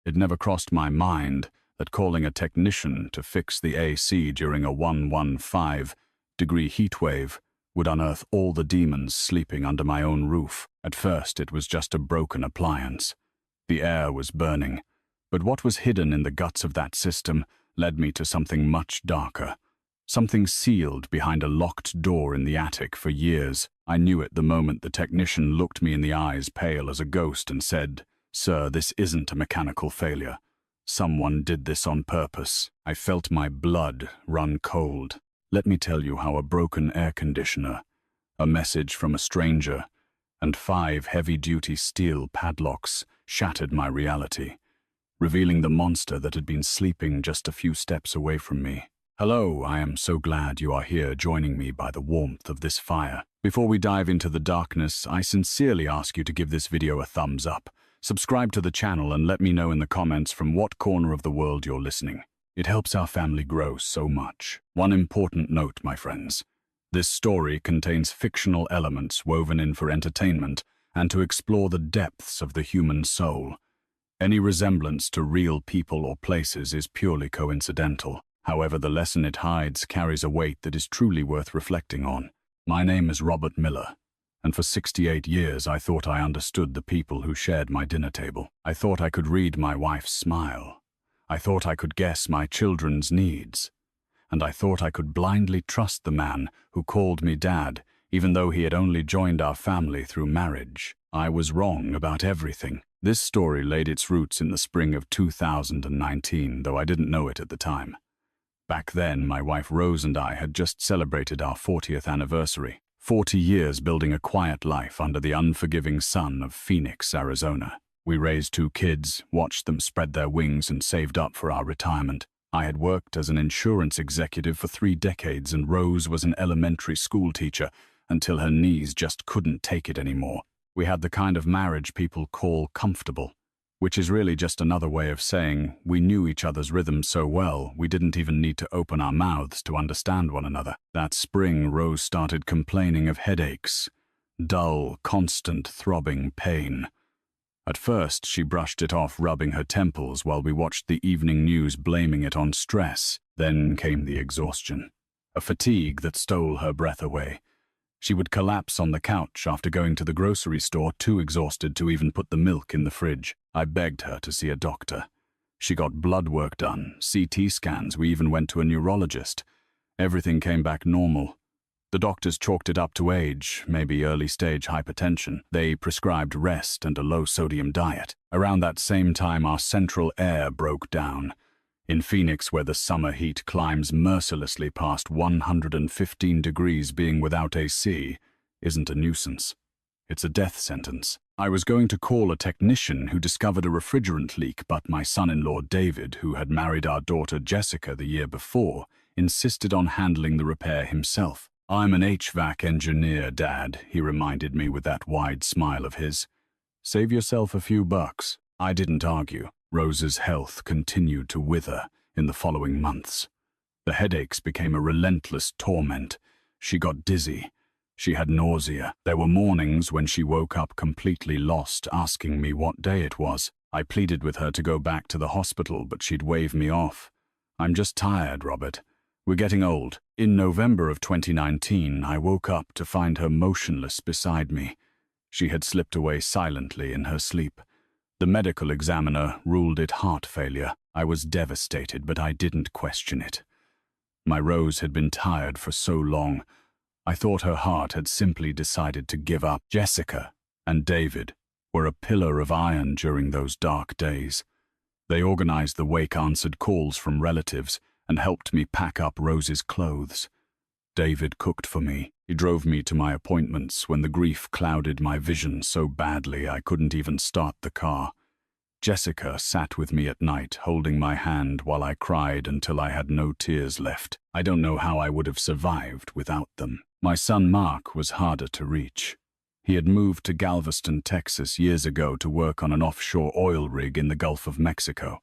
It never crossed my mind that calling a technician to fix the AC during a 115-degree heatwave would unearth all the demons sleeping under my own roof. At first, it was just a broken appliance. The air was burning, but what was hidden in the guts of that system led me to something much darker. Something sealed behind a locked door in the attic for years. I knew it the moment the technician looked me in the eyes, pale as a ghost, and said, "Sir, this isn't a mechanical failure. Someone did this on purpose." I felt my blood run cold. Let me tell you how a broken air conditioner, a message from a stranger, and 5 heavy-duty steel padlocks shattered my reality, revealing the monster that had been sleeping just a few steps away from me. Hello, I am so glad you are here joining me by the warmth of this fire. Before we dive into the darkness, I sincerely ask you to give this video a thumbs up, subscribe to the channel, and let me know in the comments from what corner of the world you're listening. It helps our family grow so much. One important note, my friends. This story contains fictional elements woven in for entertainment and to explore the depths of the human soul. Any resemblance to real people or places is purely coincidental. However, the lesson it hides carries a weight that is truly worth reflecting on. My name is Robert Miller, and for 68 years I thought I understood the people who shared my dinner table. I thought I could read my wife's smile. I thought I could guess my children's needs. And I thought I could blindly trust the man who called me Dad, even though he had only joined our family through marriage. I was wrong about everything. This story laid its roots in the spring of 2019, though I didn't know it at the time. Back then, my wife Rose and I had just celebrated our 40th anniversary. 40 years building a quiet life under the unforgiving sun of Phoenix, Arizona. We raised 2 kids, watched them spread their wings, and saved up for our retirement. I had worked as an insurance executive for 3 decades, and Rose was an elementary school teacher until her knees just couldn't take it anymore. We had the kind of marriage people call comfortable, which is really just another way of saying we knew each other's rhythms so well we didn't even need to open our mouths to understand one another. That spring, Rose started complaining of headaches, dull, constant throbbing pain. At first, she brushed it off, rubbing her temples while we watched the evening news, blaming it on stress. Then came the exhaustion, a fatigue that stole her breath away. She would collapse on the couch after going to the grocery store, too exhausted to even put the milk in the fridge. I begged her to see a doctor. She got blood work done, CT scans, we even went to a neurologist. Everything came back normal. The doctors chalked it up to age, maybe early-stage hypertension. They prescribed rest and a low-sodium diet. Around that same time, our central air broke down. In Phoenix, where the summer heat climbs mercilessly past 115 degrees, being without AC isn't a nuisance. It's a death sentence. I was going to call a technician who discovered a refrigerant leak, but my son-in-law David, who had married our daughter Jessica the year before, insisted on handling the repair himself. "I'm an HVAC engineer, Dad," he reminded me with that wide smile of his. "Save yourself a few bucks." I didn't argue. Rose's health continued to wither in the following months. The headaches became a relentless torment. She got dizzy. She had nausea. There were mornings when she woke up completely lost, asking me what day it was. I pleaded with her to go back to the hospital, but she'd wave me off. "I'm just tired, Robert. We're getting old." In November of 2019, I woke up to find her motionless beside me. She had slipped away silently in her sleep. The medical examiner ruled it heart failure. I was devastated, but I didn't question it. My Rose had been tired for so long. I thought her heart had simply decided to give up. Jessica and David were a pillar of iron during those dark days. They organized the wake, answered calls from relatives, and helped me pack up Rose's clothes. David cooked for me. He drove me to my appointments when the grief clouded my vision so badly I couldn't even start the car. Jessica sat with me at night, holding my hand while I cried until I had no tears left. I don't know how I would have survived without them. My son Mark was harder to reach. He had moved to Galveston, Texas years ago to work on an offshore oil rig in the Gulf of Mexico.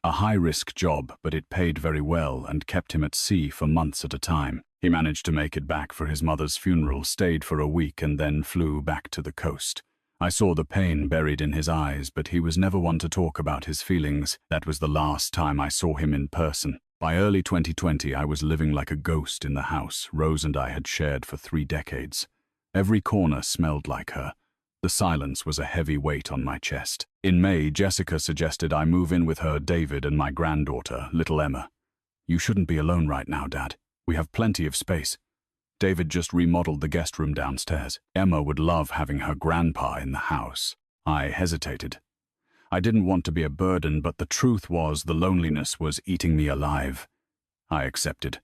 A high-risk job, but it paid very well and kept him at sea for months at a time. He managed to make it back for his mother's funeral, stayed for a week, and then flew back to the coast. I saw the pain buried in his eyes, but he was never one to talk about his feelings. That was the last time I saw him in person. By early 2020, I was living like a ghost in the house Rose and I had shared for 3 decades. Every corner smelled like her. The silence was a heavy weight on my chest. In May, Jessica suggested I move in with her, David, and my granddaughter, little Emma. "You shouldn't be alone right now, Dad. We have plenty of space." David just remodeled the guest room downstairs. Emma would love having her grandpa in the house. I hesitated. I didn't want to be a burden, but the truth was the loneliness was eating me alive. I accepted.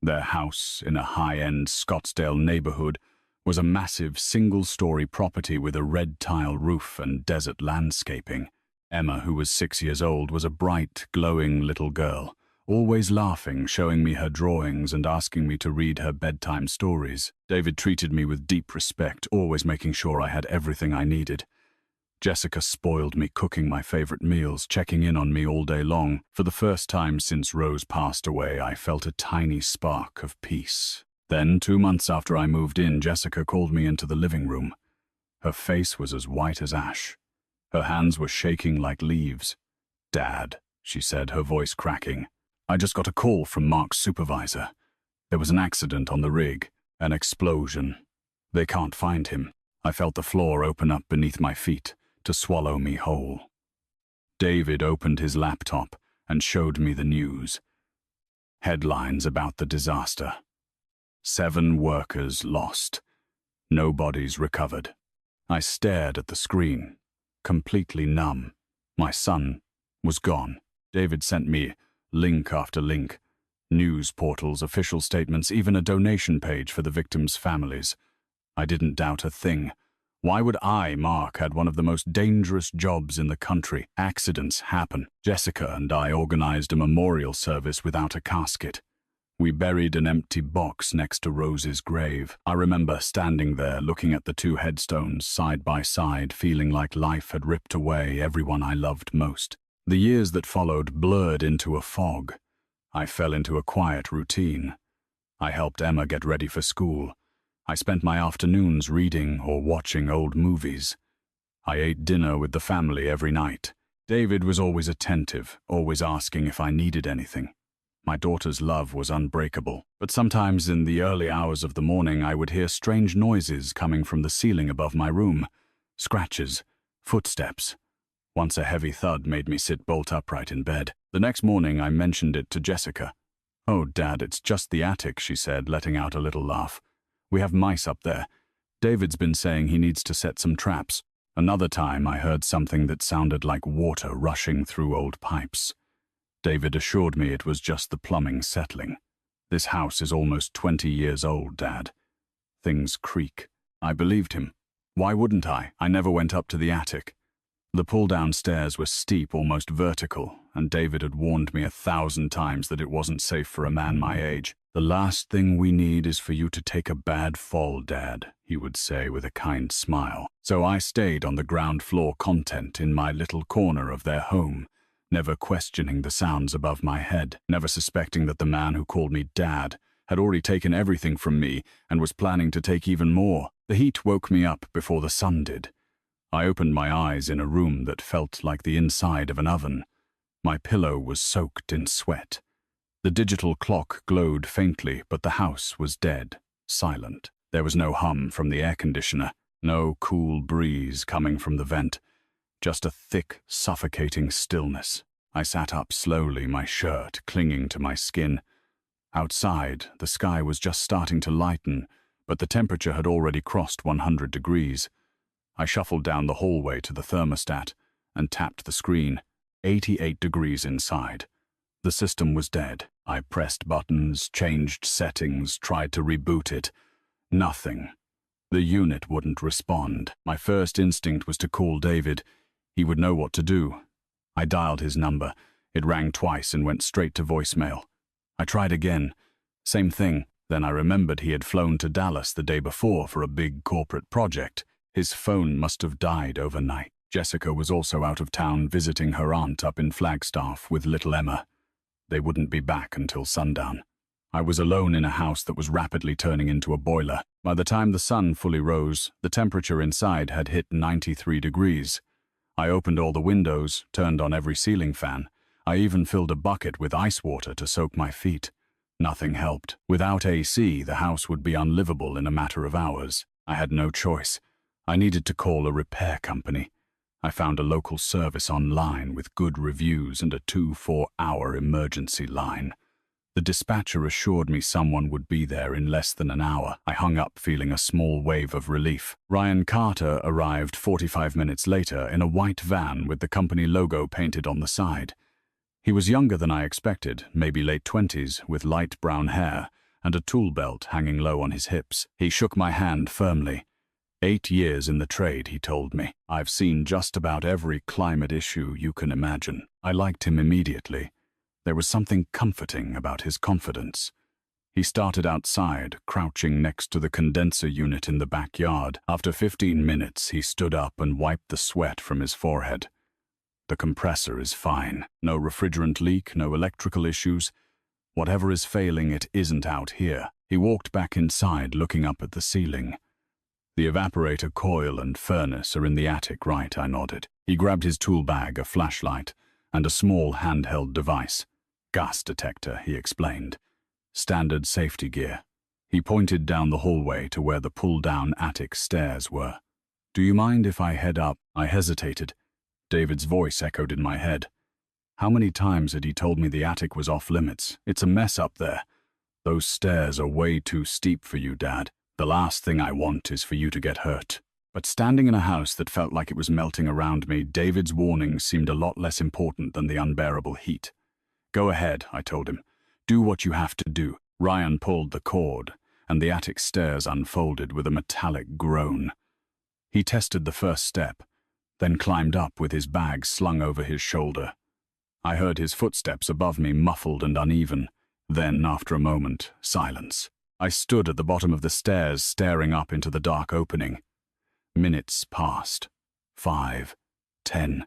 Their house in a high-end Scottsdale neighborhood was a massive single-story property with a red tile roof and desert landscaping. Emma, who was 6 years old, was a bright, glowing little girl, always laughing, showing me her drawings and asking me to read her bedtime stories. David treated me with deep respect, always making sure I had everything I needed. Jessica spoiled me, cooking my favorite meals, checking in on me all day long. For the first time since Rose passed away, I felt a tiny spark of peace. Then, 2 months after I moved in, Jessica called me into the living room. Her face was as white as ash. Her hands were shaking like leaves. "Dad," she said, her voice cracking. "I just got a call from Mark's supervisor. There was an accident on the rig, an explosion. They can't find him." I felt the floor open up beneath my feet to swallow me whole. David opened his laptop and showed me the news. Headlines about the disaster. 7 workers lost. No bodies recovered. I stared at the screen, completely numb. My son was gone. David sent me link after link, news portals, official statements, even a donation page for the victims' families. I didn't doubt a thing. Why would I? Mark had one of the most dangerous jobs in the country. Accidents happen. Jessica and I organized a memorial service without a casket. We buried an empty box next to Rose's grave. I remember standing there, looking at the 2 headstones side by side, feeling like life had ripped away everyone I loved most. The years that followed blurred into a fog. I fell into a quiet routine. I helped Emma get ready for school. I spent my afternoons reading or watching old movies. I ate dinner with the family every night. David was always attentive, always asking if I needed anything. My daughter's love was unbreakable, but sometimes in the early hours of the morning I would hear strange noises coming from the ceiling above my room. Scratches, footsteps. Once a heavy thud made me sit bolt upright in bed. The next morning I mentioned it to Jessica. "Oh, Dad, it's just the attic," she said, letting out a little laugh. "We have mice up there. David's been saying he needs to set some traps." Another time I heard something that sounded like water rushing through old pipes. David assured me it was just the plumbing settling. "This house is almost 20 years old, Dad. Things creak." I believed him. Why wouldn't I? I never went up to the attic. The pull-down stairs were steep, almost vertical, and David had warned me 1,000 times that it wasn't safe for a man my age. "The last thing we need is for you to take a bad fall, Dad," he would say with a kind smile. So I stayed on the ground floor content in my little corner of their home, never questioning the sounds above my head, never suspecting that the man who called me Dad had already taken everything from me and was planning to take even more. The heat woke me up before the sun did. I opened my eyes in a room that felt like the inside of an oven. My pillow was soaked in sweat. The digital clock glowed faintly, but the house was dead, silent. There was no hum from the air conditioner, no cool breeze coming from the vent, just a thick, suffocating stillness. I sat up slowly, my shirt clinging to my skin. Outside, the sky was just starting to lighten, but the temperature had already crossed 100 degrees. I shuffled down the hallway to the thermostat and tapped the screen. 88 degrees inside. The system was dead. I pressed buttons, changed settings, tried to reboot it. Nothing. The unit wouldn't respond. My first instinct was to call David. He would know what to do. I dialed his number. It rang twice and went straight to voicemail. I tried again. Same thing. Then I remembered he had flown to Dallas the day before for a big corporate project. His phone must have died overnight. Jessica was also out of town visiting her aunt up in Flagstaff with little Emma. They wouldn't be back until sundown. I was alone in a house that was rapidly turning into a boiler. By the time the sun fully rose, the temperature inside had hit 93 degrees. I opened all the windows, turned on every ceiling fan. I even filled a bucket with ice water to soak my feet. Nothing helped. Without AC, the house would be unlivable in a matter of hours. I had no choice. I needed to call a repair company. I found a local service online with good reviews and a 2-4-hour emergency line. The dispatcher assured me someone would be there in less than an hour. I hung up feeling a small wave of relief. Ryan Carter arrived 45 minutes later in a white van with the company logo painted on the side. He was younger than I expected, maybe late 20s, with light brown hair and a tool belt hanging low on his hips. He shook my hand firmly. 8 years in the trade, he told me. I've seen just about every climate issue you can imagine. I liked him immediately. There was something comforting about his confidence. He started outside, crouching next to the condenser unit in the backyard. After 15 minutes, he stood up and wiped the sweat from his forehead. The compressor is fine. No refrigerant leak, no electrical issues. Whatever is failing, it isn't out here. He walked back inside, looking up at the ceiling. The evaporator coil and furnace are in the attic, right? I nodded. He grabbed his tool bag, a flashlight, and a small handheld device. Gas detector, he explained. Standard safety gear. He pointed down the hallway to where the pull-down attic stairs were. Do you mind if I head up? I hesitated. David's voice echoed in my head. How many times had he told me the attic was off limits? It's a mess up there. Those stairs are way too steep for you, Dad. The last thing I want is for you to get hurt. But standing in a house that felt like it was melting around me, David's warning seemed a lot less important than the unbearable heat. Go ahead, I told him. Do what you have to do. Ryan pulled the cord, and the attic stairs unfolded with a metallic groan. He tested the first step, then climbed up with his bag slung over his shoulder. I heard his footsteps above me, muffled and uneven. Then, after a moment, silence. I stood at the bottom of the stairs, staring up into the dark opening. Minutes passed. 5, 10.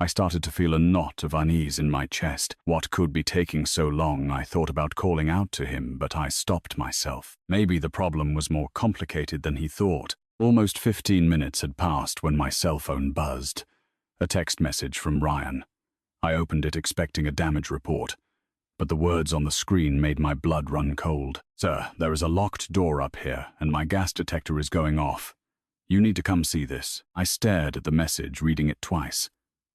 I started to feel a knot of unease in my chest. What could be taking so long? I thought about calling out to him, but I stopped myself. Maybe the problem was more complicated than he thought. Almost 15 minutes had passed when my cell phone buzzed. A text message from Ryan. I opened it expecting a damage report, but the words on the screen made my blood run cold. Sir, there is a locked door up here, and my gas detector is going off. You need to come see this. I stared at the message, reading it twice.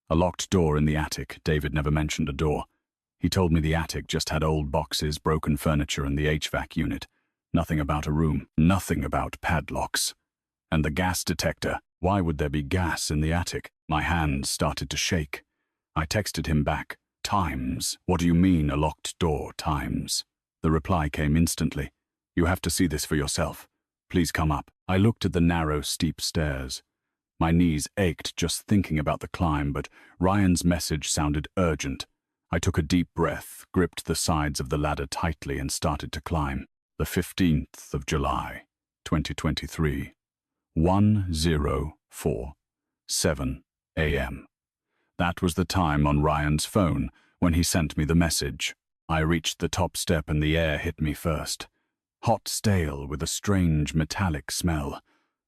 A locked door in the attic. David never mentioned a door. He told me the attic just had old boxes, broken furniture, and the HVAC unit. Nothing about a room. Nothing about padlocks. And the gas detector. Why would there be gas in the attic? My hands started to shake. I texted him back. Times. What do you mean, a locked door, Times? The reply came instantly. You have to see this for yourself. Please come up. I looked at the narrow, steep stairs. My knees ached just thinking about the climb, but Ryan's message sounded urgent. I took a deep breath, gripped the sides of the ladder tightly, and started to climb. The 15th of July, 2023. 1:04:7 a.m. That was the time on Ryan's phone when he sent me the message. I reached the top step and the air hit me first. Hot stale with a strange metallic smell.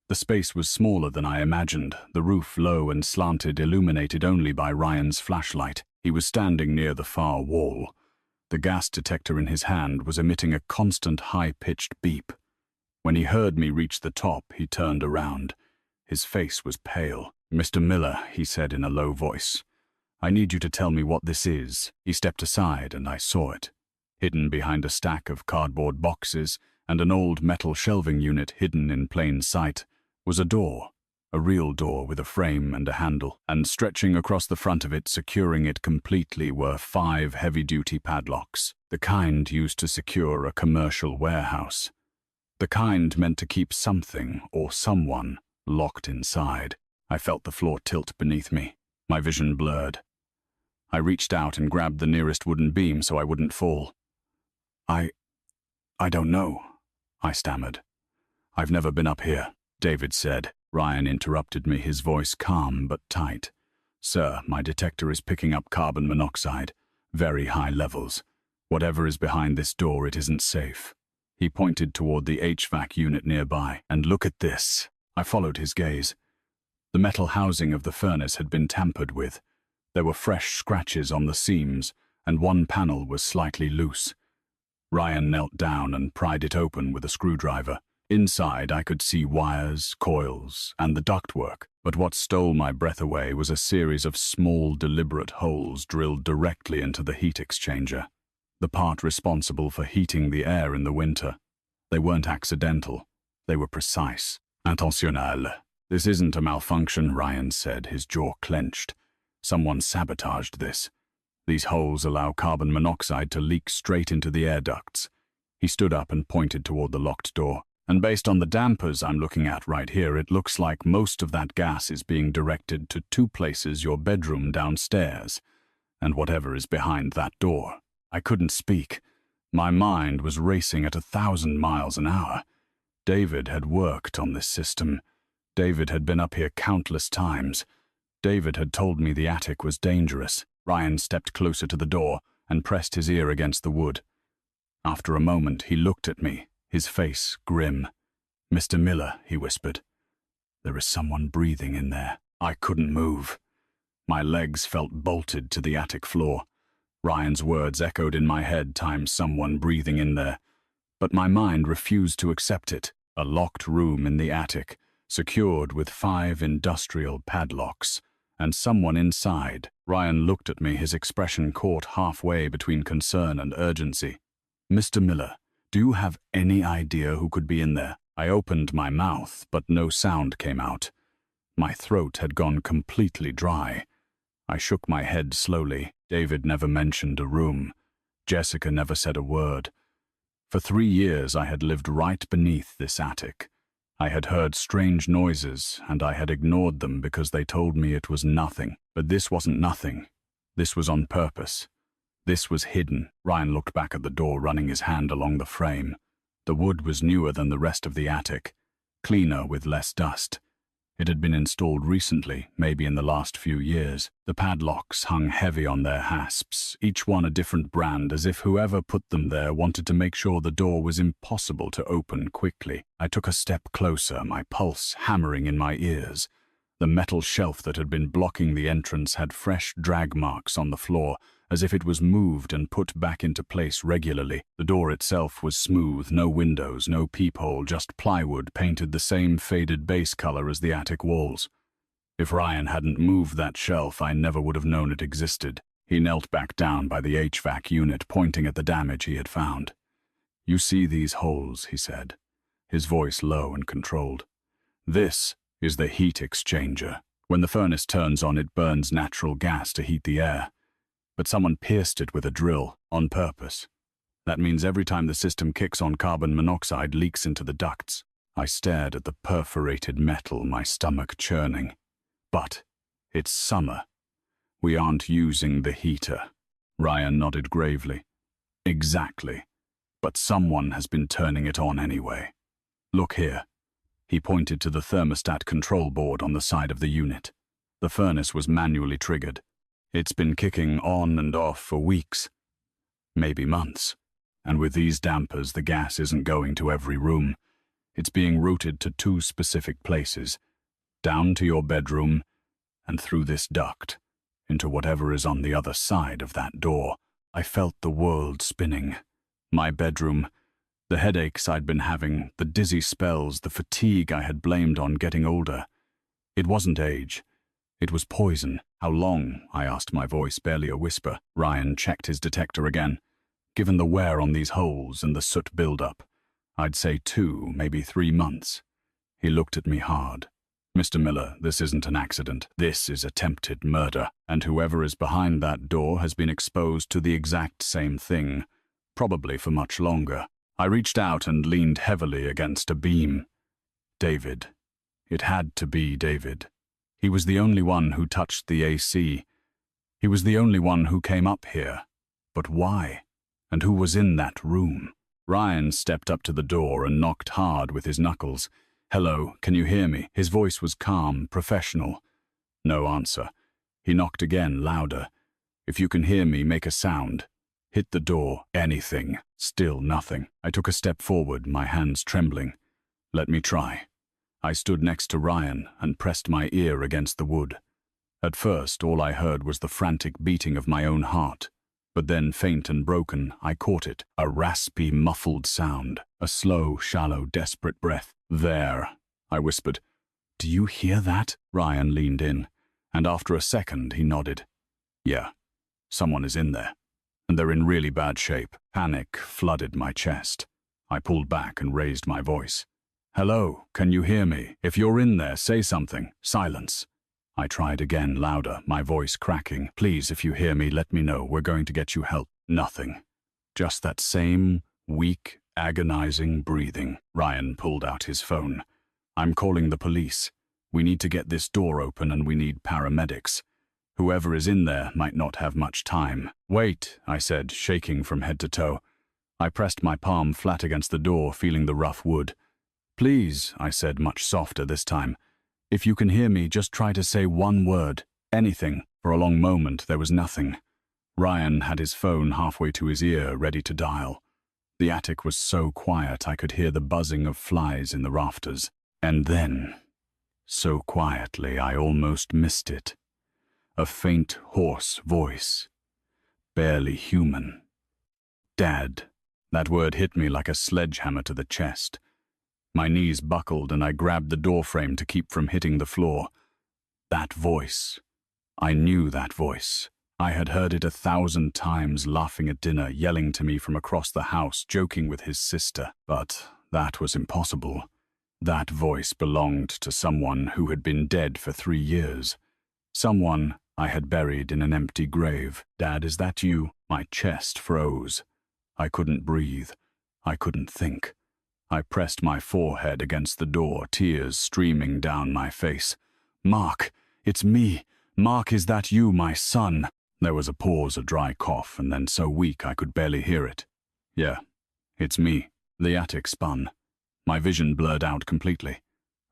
The space was smaller than I imagined, the roof low and slanted, illuminated only by Ryan's flashlight. He was standing near the far wall. The gas detector in his hand was emitting a constant high-pitched beep. When he heard me reach the top, he turned around. His face was pale. Mr. Miller, he said in a low voice, I need you to tell me what this is. He stepped aside and I saw it. Hidden behind a stack of cardboard boxes and an old metal shelving unit hidden in plain sight was a door, a real door with a frame and a handle, and stretching across the front of it, securing it completely, were 5 heavy-duty padlocks, the kind used to secure a commercial warehouse. The kind meant to keep something or someone locked inside. I felt the floor tilt beneath me, my vision blurred. I reached out and grabbed the nearest wooden beam so I wouldn't fall. I don't know, I stammered. I've never been up here, David said. Ryan interrupted me, his voice calm but tight. Sir, my detector is picking up carbon monoxide, very high levels. Whatever is behind this door, it isn't safe. He pointed toward the HVAC unit nearby. And look at this. I followed his gaze. The metal housing of the furnace had been tampered with. There were fresh scratches on the seams, and one panel was slightly loose. Ryan knelt down and pried it open with a screwdriver. Inside, I could see wires, coils, and the ductwork, but what stole my breath away was a series of small, deliberate holes drilled directly into the heat exchanger, the part responsible for heating the air in the winter. They weren't accidental. They were precise. Intentionnel. This isn't a malfunction, Ryan said, his jaw clenched. Someone sabotaged this. These holes allow carbon monoxide to leak straight into the air ducts. He stood up and pointed toward the locked door. And based on the dampers I'm looking at right here, it looks like most of that gas is being directed to two places: your bedroom downstairs, and whatever is behind that door. I couldn't speak. My mind was racing at 1,000 miles an hour. David had worked on this system. David had been up here countless times. David had told me the attic was dangerous. Ryan stepped closer to the door and pressed his ear against the wood. After a moment, he looked at me, his face grim. "Mr. Miller," he whispered. "There is someone breathing in there." I couldn't move. My legs felt bolted to the attic floor. Ryan's words echoed in my head times someone breathing in there. But my mind refused to accept it. A locked room in the attic, secured with 5 industrial padlocks, and someone inside. Ryan looked at me, his expression caught halfway between concern and urgency. "Mr. Miller, do you have any idea who could be in there?" I opened my mouth, but no sound came out. My throat had gone completely dry. I shook my head slowly. David never mentioned a room. Jessica never said a word. For 3 years I had lived right beneath this attic. I had heard strange noises, and I had ignored them because they told me it was nothing. But this wasn't nothing. This was on purpose. This was hidden. Ryan looked back at the door, running his hand along the frame. The wood was newer than the rest of the attic, cleaner with less dust. It had been installed recently, maybe in the last few years. The padlocks hung heavy on their hasps, each one a different brand, as if whoever put them there wanted to make sure the door was impossible to open quickly. I took a step closer, my pulse hammering in my ears. The metal shelf that had been blocking the entrance had fresh drag marks on the floor, as if it was moved and put back into place regularly. The door itself was smooth, no windows, no peephole, just plywood painted the same faded base color as the attic walls. If Ryan hadn't moved that shelf, I never would have known it existed. He knelt back down by the HVAC unit, pointing at the damage he had found. "You see these holes," he said, his voice low and controlled. "This is the heat exchanger. When the furnace turns on, it burns natural gas to heat the air. But someone pierced it with a drill, on purpose. That means every time the system kicks on, carbon monoxide leaks into the ducts." I stared at the perforated metal, my stomach churning. "But it's summer. We aren't using the heater." Ryan nodded gravely. "Exactly. But someone has been turning it on anyway. Look here." He pointed to the thermostat control board on the side of the unit. The furnace was manually triggered. It's been kicking on and off for weeks, maybe months. And with these dampers, the gas isn't going to every room. It's being routed to 2 specific places, down to your bedroom and through this duct, into whatever is on the other side of that door. I felt the world spinning. My bedroom, the headaches I'd been having, the dizzy spells, the fatigue I had blamed on getting older. It wasn't age. It was poison. "How long?" I asked, my voice barely a whisper. Ryan checked his detector again. "Given the wear on these holes and the soot buildup, I'd say 2, maybe 3 months." He looked at me hard. "Mr. Miller, this isn't an accident. This is attempted murder. And whoever is behind that door has been exposed to the exact same thing, probably for much longer." I reached out and leaned heavily against a beam. David. It had to be David. He was the only one who touched the AC. He was the only one who came up here. But why? And who was in that room? Ryan stepped up to the door and knocked hard with his knuckles. "Hello, can you hear me?" His voice was calm, professional. No answer. He knocked again, louder. "If you can hear me, make a sound." hit the door, anything. Still nothing. I took a step forward, my hands trembling. Let me try. I stood next to Ryan and pressed my ear against the wood. At first, all I heard was the frantic beating of my own heart. But then, faint and broken, I caught it. A raspy, muffled sound. A slow, shallow, desperate breath. There, I whispered. Do you hear that? Ryan leaned in, and after a second he nodded. Yeah, someone is in there, and they're in really bad shape. Panic flooded my chest. I pulled back and raised my voice. Hello, can you hear me? If you're in there, say something. Silence. I tried again, louder, my voice cracking. Please, if you hear me, let me know. We're going to get you help. Nothing. Just that same weak, agonizing breathing. Ryan pulled out his phone. I'm calling the police. We need to get this door open and we need paramedics. Whoever is in there might not have much time. Wait, I said, shaking from head to toe. I pressed my palm flat against the door, feeling the rough wood. Please, I said, much softer this time. If you can hear me, just try to say one word. Anything. For a long moment, there was nothing. Ryan had his phone halfway to his ear, ready to dial. The attic was so quiet I could hear the buzzing of flies in the rafters. And then, so quietly I almost missed it. A faint, hoarse voice. Barely human. Dad. That word hit me like a sledgehammer to the chest. My knees buckled and I grabbed the doorframe to keep from hitting the floor. That voice. I knew that voice. I had heard it 1,000 times, laughing at dinner, yelling to me from across the house, joking with his sister. But that was impossible. That voice belonged to someone who had been dead for 3 years. Someone I had buried in an empty grave. Dad, is that you? My chest froze. I couldn't breathe. I couldn't think. I pressed my forehead against the door, tears streaming down my face. Mark, it's me. Mark, is that you, my son? There was a pause, a dry cough, and then so weak I could barely hear it. Yeah, it's me. The attic spun. My vision blurred out completely.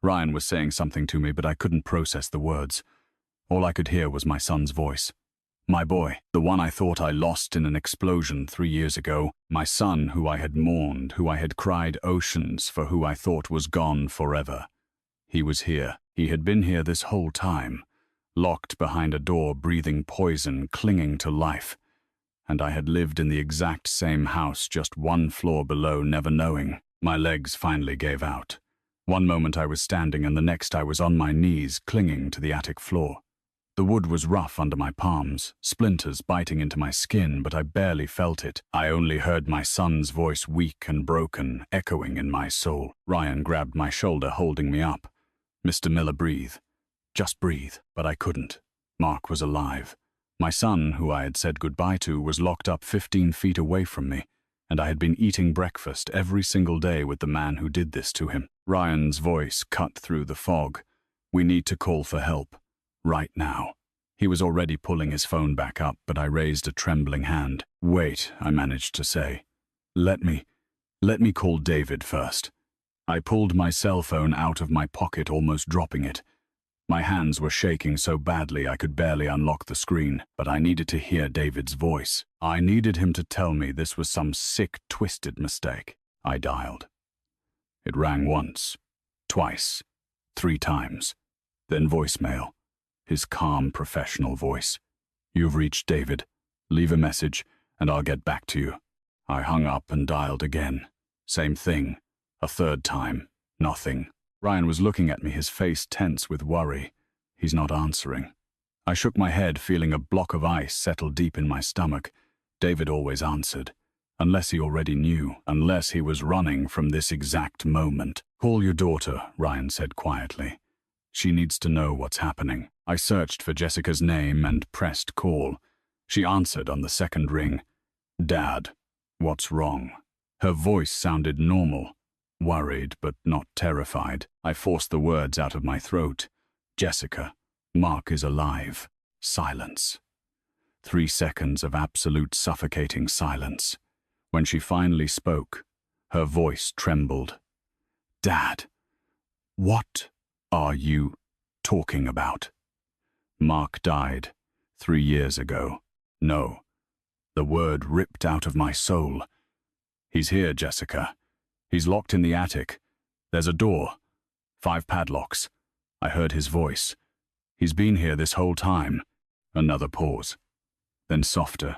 Ryan was saying something to me, but I couldn't process the words. All I could hear was my son's voice. My boy, the one I thought I lost in an explosion 3 years ago. My son, who I had mourned, who I had cried oceans for, who I thought was gone forever. He was here. He had been here this whole time. Locked behind a door, breathing poison, clinging to life. And I had lived in the exact same house, just 1 floor below, never knowing. My legs finally gave out. One moment I was standing and the next I was on my knees, clinging to the attic floor. The wood was rough under my palms, splinters biting into my skin, but I barely felt it. I only heard my son's voice, weak and broken, echoing in my soul. Ryan grabbed my shoulder, holding me up. Mr. Miller, breathe. Just breathe. But I couldn't. Mark was alive. My son, who I had said goodbye to, was locked up 15 feet away from me, and I had been eating breakfast every single day with the man who did this to him. Ryan's voice cut through the fog. We need to call for help. Right now. He was already pulling his phone back up, but I raised a trembling hand. Wait, I managed to say. Let me call David first. I pulled my cell phone out of my pocket, almost dropping it. My hands were shaking so badly I could barely unlock the screen, but I needed to hear David's voice. I needed him to tell me this was some sick, twisted mistake. I dialed. It rang once, twice, 3 times. Then voicemail. His calm, professional voice. You've reached David. Leave a message, and I'll get back to you. I hung up and dialed again. Same thing. A 3rd time. Nothing. Ryan was looking at me, his face tense with worry. He's not answering. I shook my head, feeling a block of ice settle deep in my stomach. David always answered. Unless he already knew. Unless he was running from this exact moment. Call your daughter, Ryan said quietly. She needs to know what's happening. I searched for Jessica's name and pressed call. She answered on the 2nd ring. Dad, what's wrong? Her voice sounded normal, worried but not terrified. I forced the words out of my throat. Jessica, Mark is alive. Silence. 3 seconds of absolute suffocating silence. When she finally spoke, her voice trembled. Dad, what are you talking about? Mark died 3 years ago. No, The word ripped out of my soul. He's here, Jessica. He's locked in the attic. There's a door. 5 padlocks. I heard his voice. He's been here this whole time. Another pause. Then softer,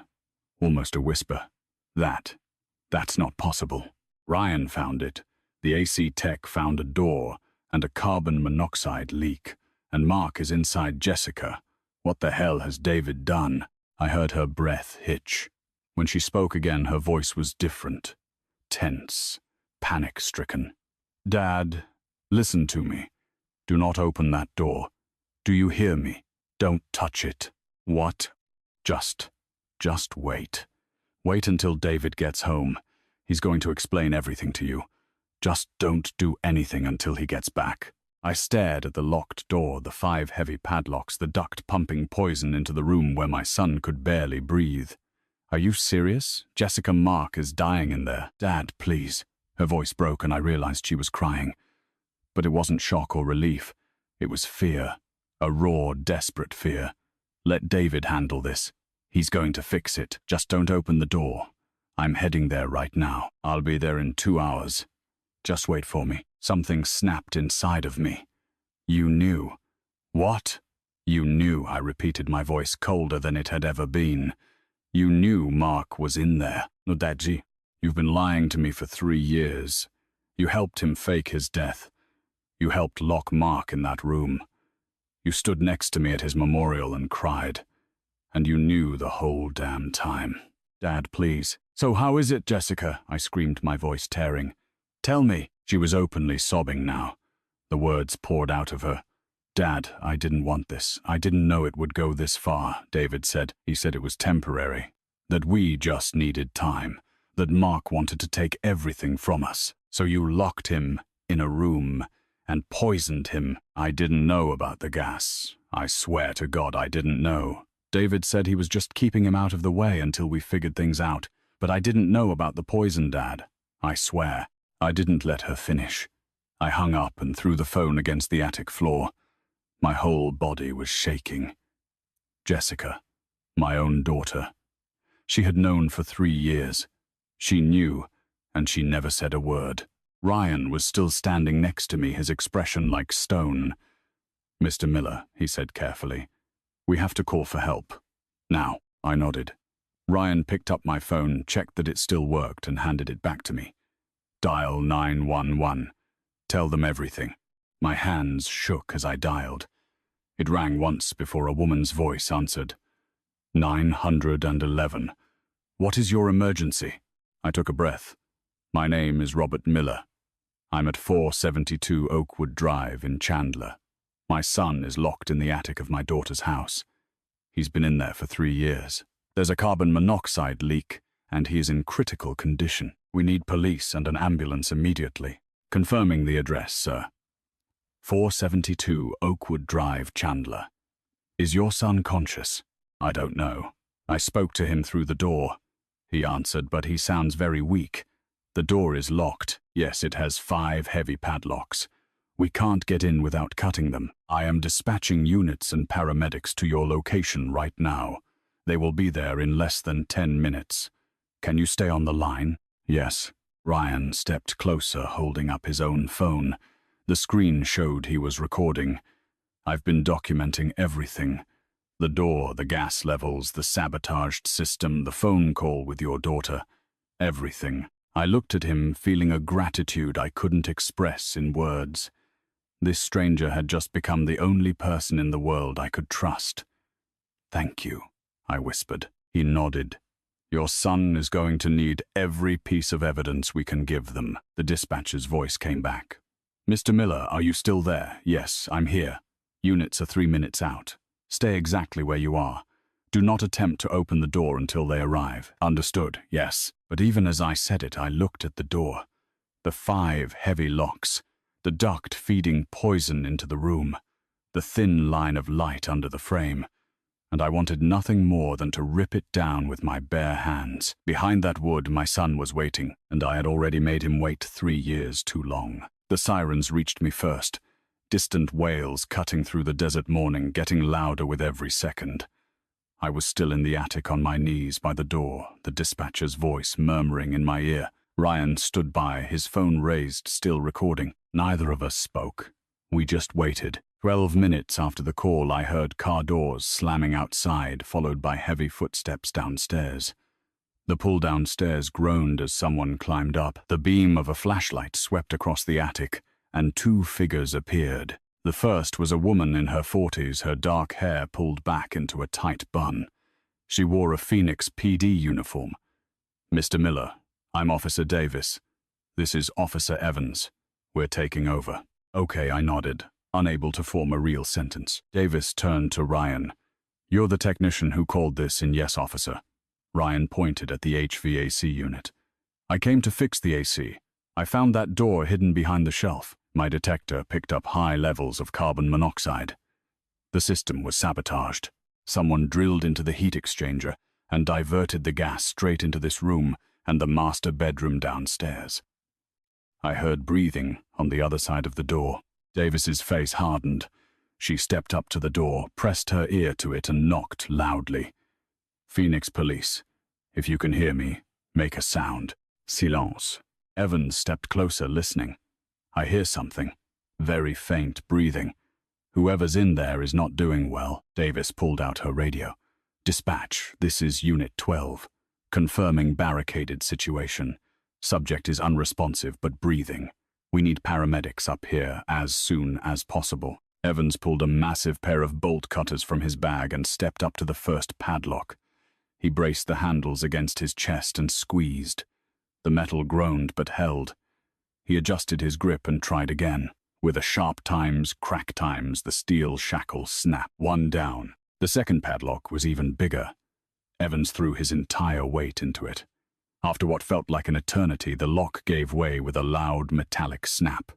almost a whisper. That's not possible. Ryan found it. The AC tech found a door and a carbon monoxide leak. And Mark is inside Jessica. What the hell has David done? I heard her breath hitch. When she spoke again, her voice was different. Tense. Panic-stricken. Dad, listen to me. Do not open that door. Do you hear me? Don't touch it. What? Just wait. Wait until David gets home. He's going to explain everything to you. Just don't do anything until he gets back. I stared at the locked door, the 5 heavy padlocks, the duct pumping poison into the room where my son could barely breathe. Are you serious? Jessica Mark is dying in there. Dad, please. Her voice broke and I realized she was crying. But it wasn't shock or relief. It was fear. A raw, desperate fear. Let David handle this. He's going to fix it. Just don't open the door. I'm heading there right now. I'll be there in 2 hours. Just wait for me. Something snapped inside of me. You knew. What? You knew, I repeated, my voice colder than it had ever been. You knew Mark was in there. No, Dadji, you've been lying to me for 3 years. You helped him fake his death. You helped lock Mark in that room. You stood next to me at his memorial and cried. And you knew the whole damn time. Dad, please. So how is it, Jessica? I screamed, my voice tearing. Tell me. She was openly sobbing now. The words poured out of her. Dad, I didn't want this. I didn't know it would go this far, David said. He said it was temporary. That we just needed time. That Mark wanted to take everything from us. So you locked him in a room and poisoned him. I didn't know about the gas. I swear to God I didn't know. David said he was just keeping him out of the way until we figured things out. But I didn't know about the poison, Dad. I swear. I didn't let her finish. I hung up and threw the phone against the attic floor. My whole body was shaking. Jessica, my own daughter. She had known for 3 years. She knew, and she never said a word. Ryan was still standing next to me, his expression like stone. Mr. Miller, he said carefully, we have to call for help. Now, I nodded. Ryan picked up my phone, checked that it still worked, and handed it back to me. Dial 911. Tell them everything. My hands shook as I dialed. It rang once before a woman's voice answered. 911. What is your emergency? I took a breath. My name is Robert Miller. I'm at 472 Oakwood Drive in Chandler. My son is locked in the attic of my daughter's house. He's been in there for 3 years. There's a carbon monoxide leak, and he is in critical condition. We need police and an ambulance immediately. Confirming the address, sir. 472 Oakwood Drive, Chandler. Is your son conscious? I don't know. I spoke to him through the door. He answered, but he sounds very weak. The door is locked. Yes, it has 5 heavy padlocks. We can't get in without cutting them. I am dispatching units and paramedics to your location right now. They will be there in less than 10 minutes. Can you stay on the line? Yes. Ryan stepped closer, holding up his own phone. The screen showed he was recording. I've been documenting everything. The door, the gas levels, the sabotaged system, the phone call with your daughter. Everything. I looked at him, feeling a gratitude I couldn't express in words. This stranger had just become the only person in the world I could trust. Thank you, I whispered. He nodded. Your son is going to need every piece of evidence we can give them. The dispatcher's voice came back. Mr. Miller, are you still there? Yes, I'm here. Units are 3 minutes out. Stay exactly where you are. Do not attempt to open the door until they arrive. Understood, yes. But even as I said it, I looked at the door. The 5 heavy locks. The duct feeding poison into the room. The thin line of light under the frame. And I wanted nothing more than to rip it down with my bare hands. Behind that wood, my son was waiting, and I had already made him wait 3 years too long. The sirens reached me first. Distant wails cutting through the desert morning, getting louder with every second. I was still in the attic on my knees by the door, the dispatcher's voice murmuring in my ear. Ryan stood by, his phone raised, still recording. Neither of us spoke. We just waited. 12 minutes after the call, I heard car doors slamming outside, followed by heavy footsteps downstairs. The pull-down stairs groaned as someone climbed up. The beam of a flashlight swept across the attic, and 2 figures appeared. The first was a woman in her 40s, her dark hair pulled back into a tight bun. She wore a Phoenix PD uniform. "Mr. Miller, I'm Officer Davis. This is Officer Evans. We're taking over." "Okay," I nodded, unable to form a real sentence. Davis turned to Ryan. "You're the technician who called this in, yes, officer?" Ryan pointed at the HVAC unit. "I came to fix the AC. I found that door hidden behind the shelf. My detector picked up high levels of carbon monoxide. The system was sabotaged. Someone drilled into the heat exchanger and diverted the gas straight into this room and the master bedroom downstairs." I heard breathing on the other side of the door. Davis's face hardened. She stepped up to the door, pressed her ear to it, and knocked loudly. "Phoenix Police, if you can hear me, make a sound." Silence. Evans stepped closer, listening. "I hear something. Very faint breathing. Whoever's in there is not doing well." Davis pulled out her radio. "Dispatch, this is Unit 12. Confirming barricaded situation. Subject is unresponsive but breathing. We need paramedics up here as soon as possible." Evans pulled a massive pair of bolt cutters from his bag and stepped up to the first padlock. He braced the handles against his chest and squeezed. The metal groaned but held. He adjusted his grip and tried again. With a sharp times, crack times, the steel shackle snapped. 1 down. The second padlock was even bigger. Evans threw his entire weight into it. After what felt like an eternity, the lock gave way with a loud metallic snap.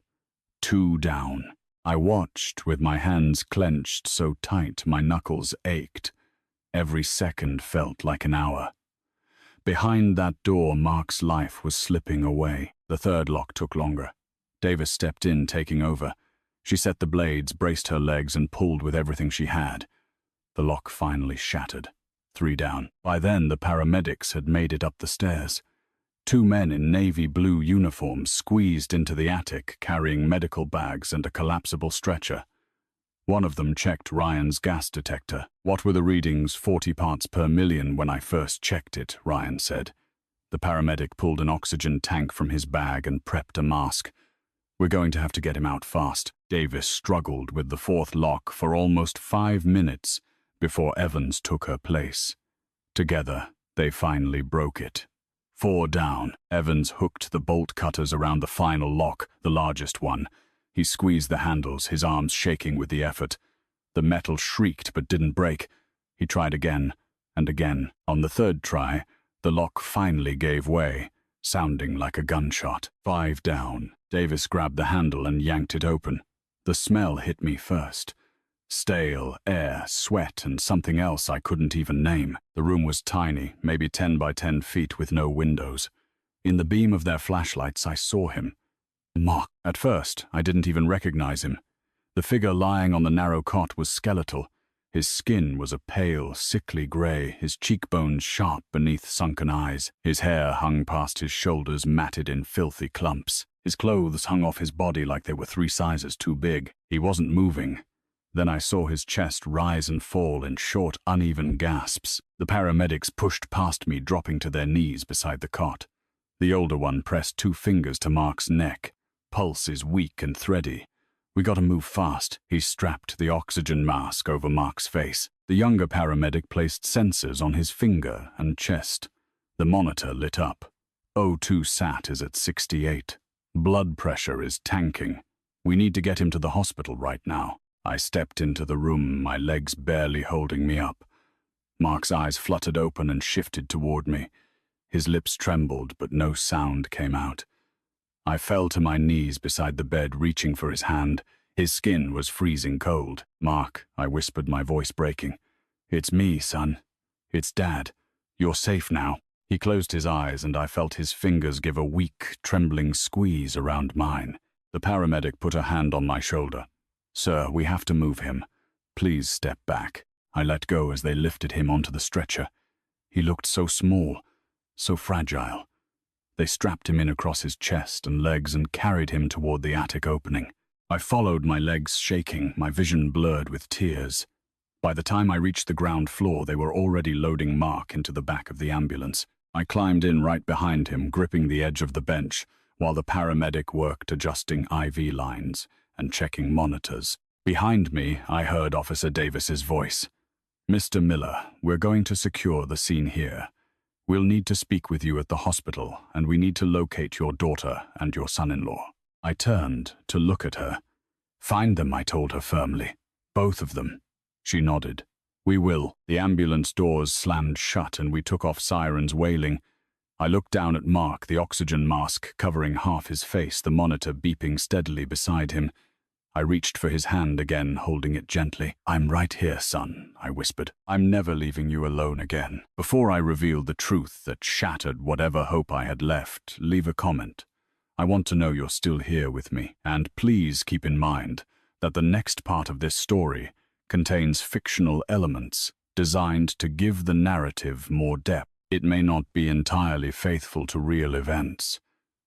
2 down. I watched with my hands clenched so tight my knuckles ached. Every second felt like an hour. Behind that door, Mark's life was slipping away. The third lock took longer. Davis stepped in, taking over. She set the blades, braced her legs, and pulled with everything she had. The lock finally shattered. 3 down. By then, the paramedics had made it up the stairs. 2 men in navy blue uniforms squeezed into the attic, carrying medical bags and a collapsible stretcher. One of them checked Ryan's gas detector. "What were the readings? 40 parts per million when I first checked it," Ryan said. The paramedic pulled an oxygen tank from his bag and prepped a mask. "We're going to have to get him out fast." Davis struggled with the 4th lock for almost 5 minutes before Evans took her place. Together, they finally broke it. 4 down. Evans hooked the bolt cutters around the final lock, the largest one. He squeezed the handles, his arms shaking with the effort. The metal shrieked but didn't break. He tried again and again. On the 3rd try, the lock finally gave way, sounding like a gunshot. 5 down. Davis grabbed the handle and yanked it open. The smell hit me first. Stale air, sweat, and something else I couldn't even name. The room was tiny, maybe 10 by 10 feet with no windows. In the beam of their flashlights, I saw him. Mark. At first, I didn't even recognize him. The figure lying on the narrow cot was skeletal. His skin was a pale, sickly gray, his cheekbones sharp beneath sunken eyes. His hair hung past his shoulders, matted in filthy clumps. His clothes hung off his body like they were 3 sizes too big. He wasn't moving. Then I saw his chest rise and fall in short, uneven gasps. The paramedics pushed past me, dropping to their knees beside the cot. The older one pressed 2 fingers to Mark's neck. Pulse is weak and thready. "We gotta move fast." He strapped the oxygen mask over Mark's face. The younger paramedic placed sensors on his finger and chest. The monitor lit up. O2 sat is at 68. Blood pressure is tanking. "We need to get him to the hospital right now." I stepped into the room, my legs barely holding me up. Mark's eyes fluttered open and shifted toward me. His lips trembled, but no sound came out. I fell to my knees beside the bed, reaching for his hand. His skin was freezing cold. "Mark," I whispered, my voice breaking. "It's me, son. It's Dad. You're safe now." He closed his eyes, and I felt his fingers give a weak, trembling squeeze around mine. The paramedic put a hand on my shoulder. "Sir, we have to move him. Please step back." I let go as they lifted him onto the stretcher. He looked so small, so fragile. They strapped him in across his chest and legs and carried him toward the attic opening. I followed, my legs shaking, my vision blurred with tears. By the time I reached the ground floor, they were already loading Mark into the back of the ambulance. I climbed in right behind him, gripping the edge of the bench, while the paramedic worked adjusting IV lines and checking monitors. Behind me, I heard Officer Davis's voice. "Mr. Miller, we're going to secure the scene here. We'll need to speak with you at the hospital, and we need to locate your daughter and your son-in-law." I turned to look at her. "Find them," I told her firmly. "Both of them." She nodded. "We will." The ambulance doors slammed shut and we took off, sirens wailing. I looked down at Mark, the oxygen mask covering half his face, the monitor beeping steadily beside him. I reached for his hand again, holding it gently. "I'm right here, son," I whispered. "I'm never leaving you alone again." Before I revealed the truth that shattered whatever hope I had left, leave a comment. I want to know you're still here with me, and please keep in mind that the next part of this story contains fictional elements designed to give the narrative more depth. It may not be entirely faithful to real events.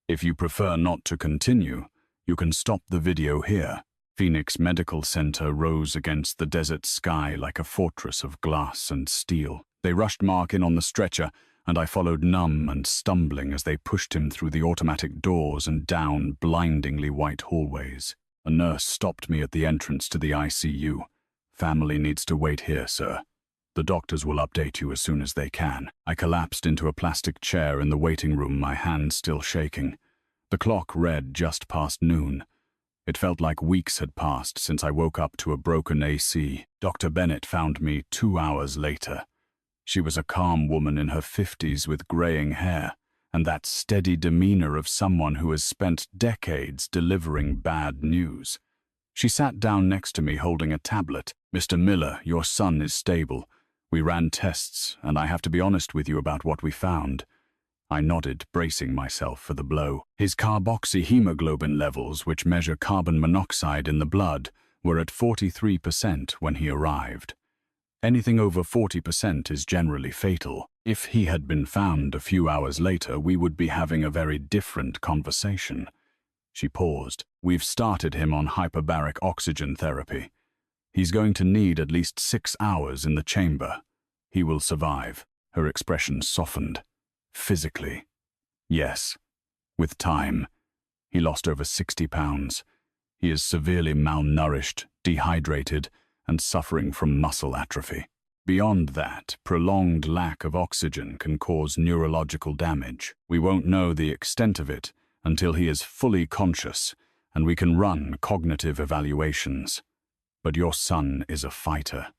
If you prefer not to continue, you can stop the video here. Phoenix Medical Center rose against the desert sky like a fortress of glass and steel. They rushed Mark in on the stretcher, and I followed, numb and stumbling, as they pushed him through the automatic doors and down blindingly white hallways. A nurse stopped me at the entrance to the ICU. "Family needs to wait here, sir. The doctors will update you as soon as they can." I collapsed into a plastic chair in the waiting room, my hands still shaking. The clock read just past noon. It felt like weeks had passed since I woke up to a broken AC. Dr. Bennett found me 2 hours later. She was a calm woman in her 50s with graying hair, and that steady demeanor of someone who has spent decades delivering bad news. She sat down next to me holding a tablet. "Mr. Miller, your son is stable. We ran tests, and I have to be honest with you about what we found." I nodded, bracing myself for the blow. His carboxyhemoglobin levels, which measure carbon monoxide in the blood, were at 43% when he arrived. Anything over 40% is generally fatal. If he had been found a few hours later, we would be having a very different conversation. She paused. "We've started him on hyperbaric oxygen therapy. He's going to need at least 6 hours in the chamber. He will survive." Her expression softened. "Physically, yes. With time. He lost over 60 pounds. He is severely malnourished, dehydrated, and suffering from muscle atrophy. Beyond that, prolonged lack of oxygen can cause neurological damage. We won't know the extent of it until he is fully conscious, and we can run cognitive evaluations. But your son is a fighter.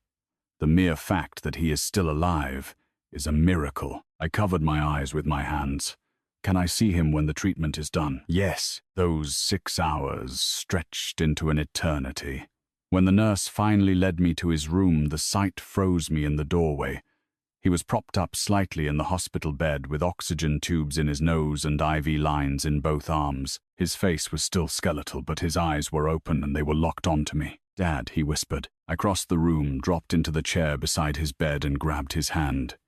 The mere fact that he is still alive is a miracle." I covered my eyes with my hands. "Can I see him when the treatment is done?" "Yes." Those 6 hours stretched into an eternity. When the nurse finally led me to his room, the sight froze me in the doorway. He was propped up slightly in the hospital bed with oxygen tubes in his nose and IV lines in both arms. His face was still skeletal, but his eyes were open and they were locked onto me. "Dad," he whispered. I crossed the room, dropped into the chair beside his bed and grabbed his hand.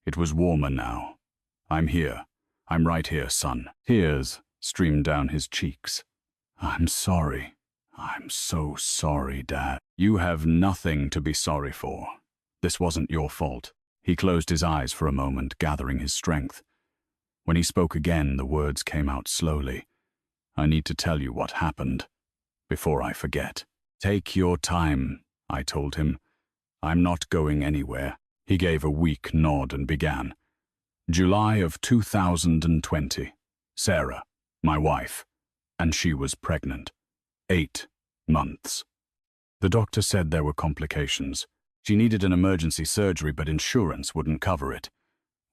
It was warmer now. "I'm here. I'm right here, son." Tears streamed down his cheeks. "I'm sorry. I'm so sorry, Dad." "You have nothing to be sorry for. This wasn't your fault." He closed his eyes for a moment, gathering his strength. When he spoke again, the words came out slowly. "I need to tell you what happened, before I forget." "Take your time," I told him. "I'm not going anywhere." He gave a weak nod and began. "July of 2020. Sarah, my wife, and she was pregnant. 8 months. The doctor said there were complications. She needed an emergency surgery, but insurance wouldn't cover it.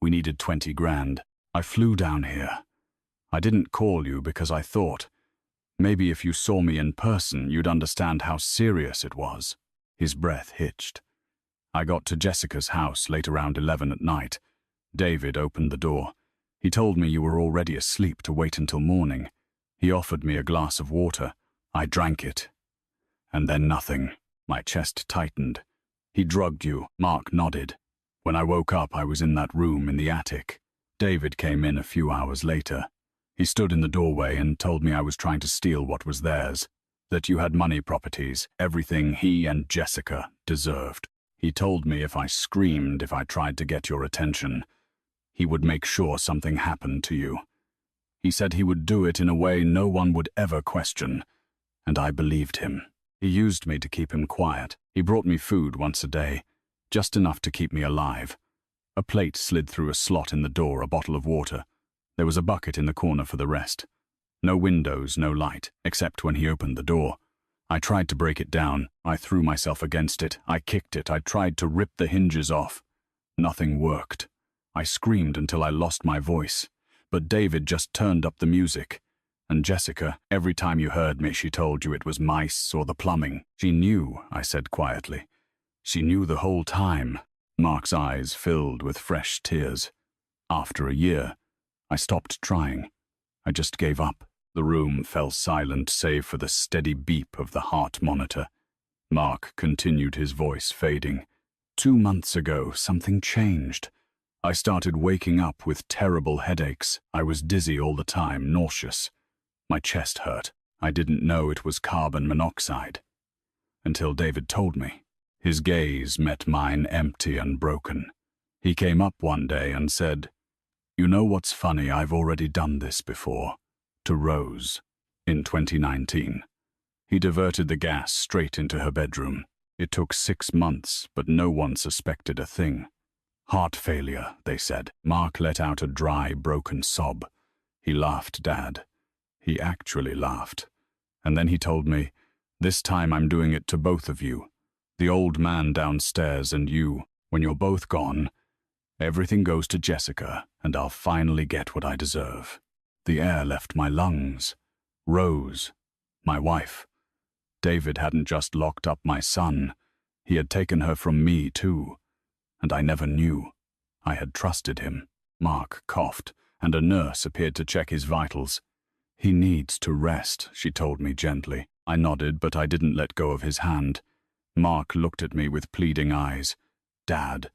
We needed 20 grand. I flew down here. I didn't call you because I thought, maybe if you saw me in person, you'd understand how serious it was." His breath hitched. "I got to Jessica's house late around 11 at night. David opened the door. He told me you were already asleep to wait until morning. He offered me a glass of water. I drank it. And then nothing." My chest tightened. He drugged you. Mark nodded. When I woke up, I was in that room in the attic. David came in a few hours later. He stood in the doorway and told me I was trying to steal what was theirs, that you had money properties, everything he and Jessica deserved. He told me if I screamed, if I tried to get your attention, he would make sure something happened to you. He said he would do it in a way no one would ever question, and I believed him. He used me to keep him quiet. He brought me food once a day, just enough to keep me alive. A plate slid through a slot in the door, a bottle of water. There was a bucket in the corner for the rest. No windows, no light, except when he opened the door. I tried to break it down. I threw myself against it. I kicked it. I tried to rip the hinges off. Nothing worked. I screamed until I lost my voice. But David just turned up the music. And Jessica, every time you heard me, she told you it was mice or the plumbing. She knew, I said quietly. She knew the whole time. Mark's eyes filled with fresh tears. After a year, I stopped trying. I just gave up. The room fell silent save for the steady beep of the heart monitor. Mark continued, his voice fading. 2 months ago, something changed. I started waking up with terrible headaches. I was dizzy all the time, nauseous. My chest hurt. I didn't know it was carbon monoxide. Until David told me. His gaze met mine, empty and broken. He came up one day and said, "You know what's funny? I've already done this before. To Rose, in 2019. He diverted the gas straight into her bedroom. It took 6 months, but no one suspected a thing. Heart failure, they said." Mark let out a dry, broken sob. He laughed, Dad. He actually laughed. And then he told me, "This time I'm doing it to both of you. The old man downstairs and you. When you're both gone, everything goes to Jessica, and I'll finally get what I deserve." The air left my lungs. Rose, my wife. David hadn't just locked up my son. He had taken her from me, too. And I never knew. I had trusted him. Mark coughed, and a nurse appeared to check his vitals. "He needs to rest," she told me gently. I nodded, but I didn't let go of his hand. Mark looked at me with pleading eyes. "Dad,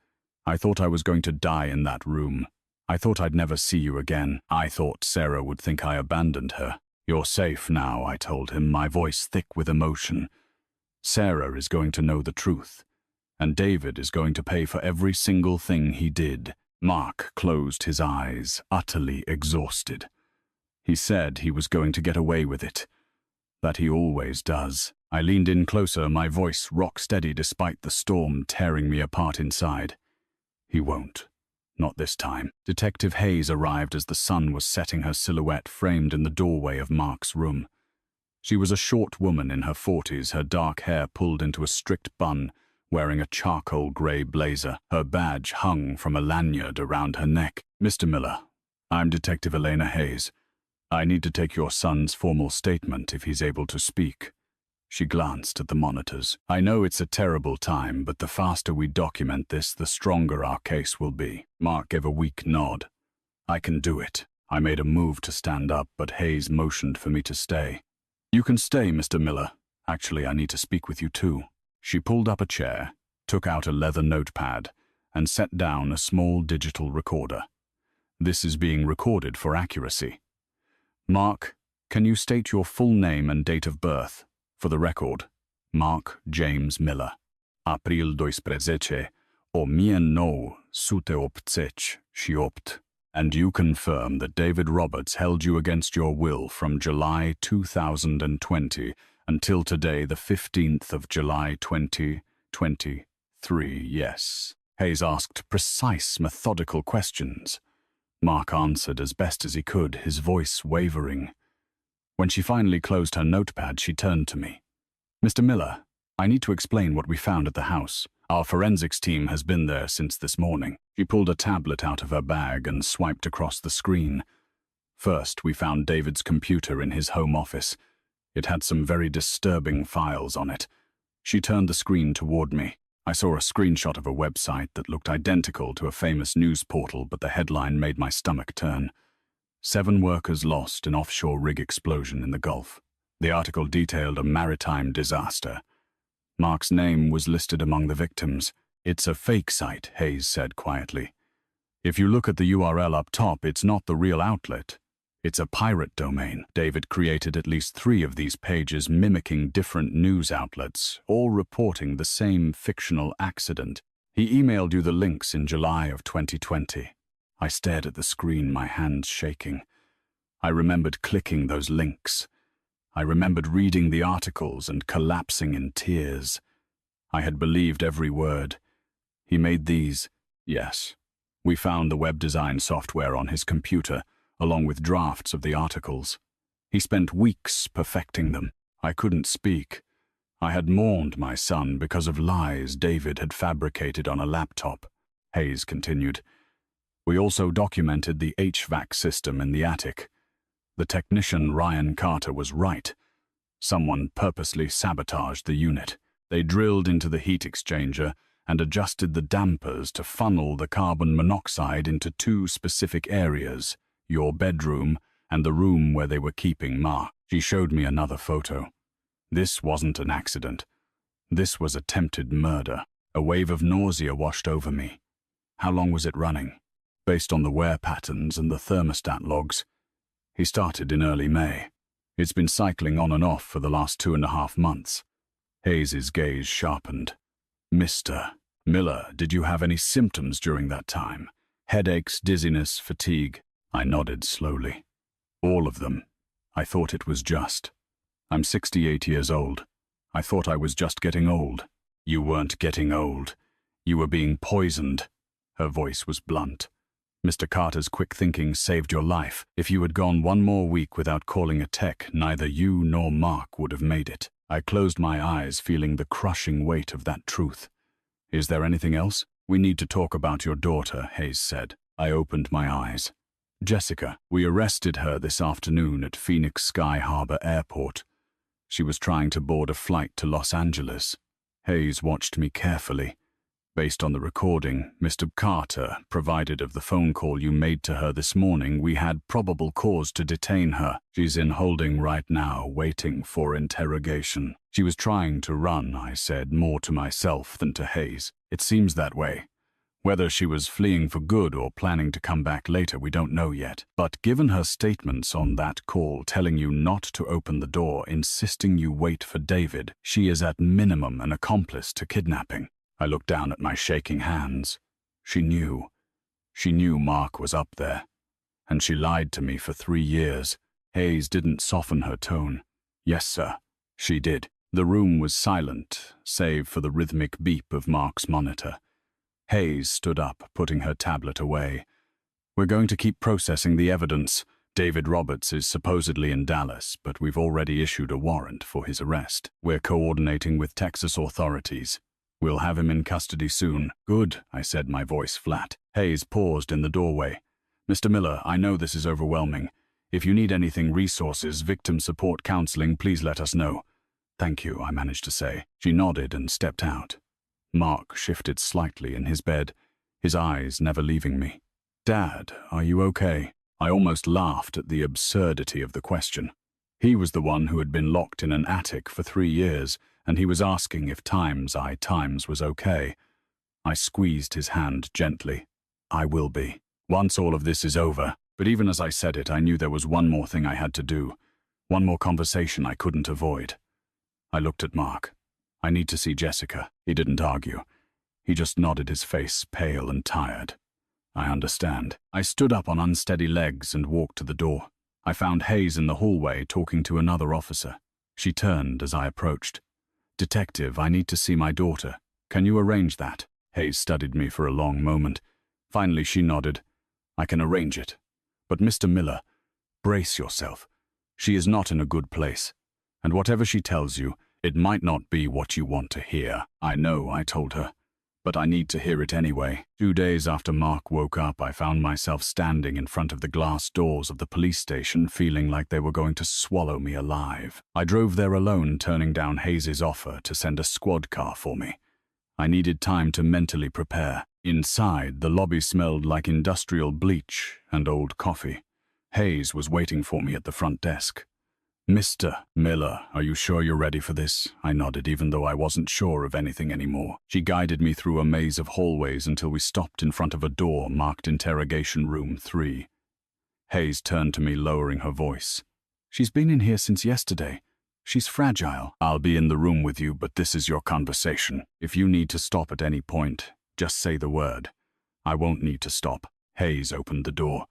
I thought I was going to die in that room. I thought I'd never see you again. I thought Sarah would think I abandoned her. You're safe now," I told him, my voice thick with emotion. "Sarah is going to know the truth, and David is going to pay for every single thing he did." Mark closed his eyes, utterly exhausted. He said he was going to get away with it, that he always does. I leaned in closer, my voice rock-steady despite the storm tearing me apart inside. "He won't. Not this time." Detective Hayes arrived as the sun was setting, her silhouette framed in the doorway of Mark's room. She was a short woman in her 40s, her dark hair pulled into a strict bun, wearing a charcoal grey blazer. Her badge hung from a lanyard around her neck. "Mr. Miller, I'm Detective Elena Hayes. I need to take your son's formal statement if he's able to speak." She glanced at the monitors. "I know it's a terrible time, but the faster we document this, the stronger our case will be." Mark gave a weak nod. "I can do it." I made a move to stand up, but Hayes motioned for me to stay. "You can stay, Mr. Miller. Actually, I need to speak with you too." She pulled up a chair, took out a leather notepad, and set down a small digital recorder. "This is being recorded for accuracy. Mark, can you state your full name and date of birth? For the record, Mark James Miller. April 12 o 1988. And you confirm that David Roberts held you against your will from July 2020 until today, the 15th of July 2023, yes." Hayes asked precise, methodical questions. Mark answered as best as he could, his voice wavering. When she finally closed her notepad, she turned to me. "Mr. Miller, I need to explain what we found at the house. Our forensics team has been there since this morning." She pulled a tablet out of her bag and swiped across the screen. "First, we found David's computer in his home office. It had some very disturbing files on it." She turned the screen toward me. I saw a screenshot of a website that looked identical to a famous news portal, but the headline made my stomach turn. 7 workers lost in offshore rig explosion in the Gulf. The article detailed a maritime disaster. Mark's name was listed among the victims. It's a fake site, Hayes said quietly. If you look at the URL up top, it's not the real outlet. It's a pirate domain. David created at least 3 of these pages mimicking different news outlets, all reporting the same fictional accident. He emailed you the links in July of 2020. I stared at the screen, my hands shaking. I remembered clicking those links. I remembered reading the articles and collapsing in tears. I had believed every word. He made these. Yes. We found the web design software on his computer, along with drafts of the articles. He spent weeks perfecting them. I couldn't speak. I had mourned my son because of lies David had fabricated on a laptop. Hayes continued. We also documented the HVAC system in the attic. The technician Ryan Carter was right. Someone purposely sabotaged the unit. They drilled into the heat exchanger and adjusted the dampers to funnel the carbon monoxide into 2 specific areas, your bedroom and the room where they were keeping Mark. She showed me another photo. This wasn't an accident. This was attempted murder. A wave of nausea washed over me. How long was it running? Based on the wear patterns and the thermostat logs, he started in early May. It's been cycling on and off for the last 2.5 months. Hayes' gaze sharpened. Mr. Miller, did you have any symptoms during that time? Headaches, dizziness, fatigue? I nodded slowly. All of them. I thought it was just. I'm 68 years old. I thought I was just getting old. You weren't getting old. You were being poisoned. Her voice was blunt. Mr. Carter's quick thinking saved your life. If you had gone 1 more week without calling a tech, neither you nor Mark would have made it. I closed my eyes, feeling the crushing weight of that truth. Is there anything else? We need to talk about your daughter, Hayes said. I opened my eyes. Jessica, we arrested her this afternoon at Phoenix Sky Harbor Airport. She was trying to board a flight to Los Angeles. Hayes watched me carefully. Based on the recording Mr. Carter provided of the phone call you made to her this morning, we had probable cause to detain her. She's in holding right now, waiting for interrogation. She was trying to run, I said, more to myself than to Hayes. It seems that way. Whether she was fleeing for good or planning to come back later, we don't know yet. But given her statements on that call, telling you not to open the door, insisting you wait for David, she is at minimum an accomplice to kidnapping. I looked down at my shaking hands. She knew. She knew Mark was up there. And she lied to me for 3 years. Hayes didn't soften her tone. Yes, sir. She did. The room was silent, save for the rhythmic beep of Mark's monitor. Hayes stood up, putting her tablet away. We're going to keep processing the evidence. David Roberts is supposedly in Dallas, but we've already issued a warrant for his arrest. We're coordinating with Texas authorities. We'll have him in custody soon. Good, I said, my voice flat. Hayes paused in the doorway. Mr. Miller, I know this is overwhelming. If you need anything, resources, victim support, counseling, please let us know. Thank you, I managed to say. She nodded and stepped out. Mark shifted slightly in his bed, his eyes never leaving me. Dad, are you okay? I almost laughed at the absurdity of the question. He was the one who had been locked in an attic for 3 years, and he was asking if Times was okay. I squeezed his hand gently. I will be. Once all of this is over. But even as I said it, I knew there was one more thing I had to do. One more conversation I couldn't avoid. I looked at Mark. I need to see Jessica. He didn't argue. He just nodded, his face pale and tired. I understand. I stood up on unsteady legs and walked to the door. I found Hayes in the hallway talking to another officer. She turned as I approached. Detective, I need to see my daughter. Can you arrange that? Hayes studied me for a long moment. Finally, she nodded. I can arrange it. But Mr. Miller, brace yourself. She is not in a good place. And whatever she tells you, it might not be what you want to hear. I know, I told her. But I need to hear it anyway. 2 days after Mark woke up, I found myself standing in front of the glass doors of the police station, feeling like they were going to swallow me alive. I drove there alone, turning down Hayes' offer to send a squad car for me. I needed time to mentally prepare. Inside, the lobby smelled like industrial bleach and old coffee. Hayes was waiting for me at the front desk. Mr. Miller, are you sure you're ready for this? I nodded, even though I wasn't sure of anything anymore. She guided me through a maze of hallways until we stopped in front of a door marked Interrogation Room 3. Hayes turned to me, lowering her voice. She's been in here since yesterday. She's fragile. I'll be in the room with you, but this is your conversation. If you need to stop at any point, just say the word. I won't need to stop. Hayes opened the door.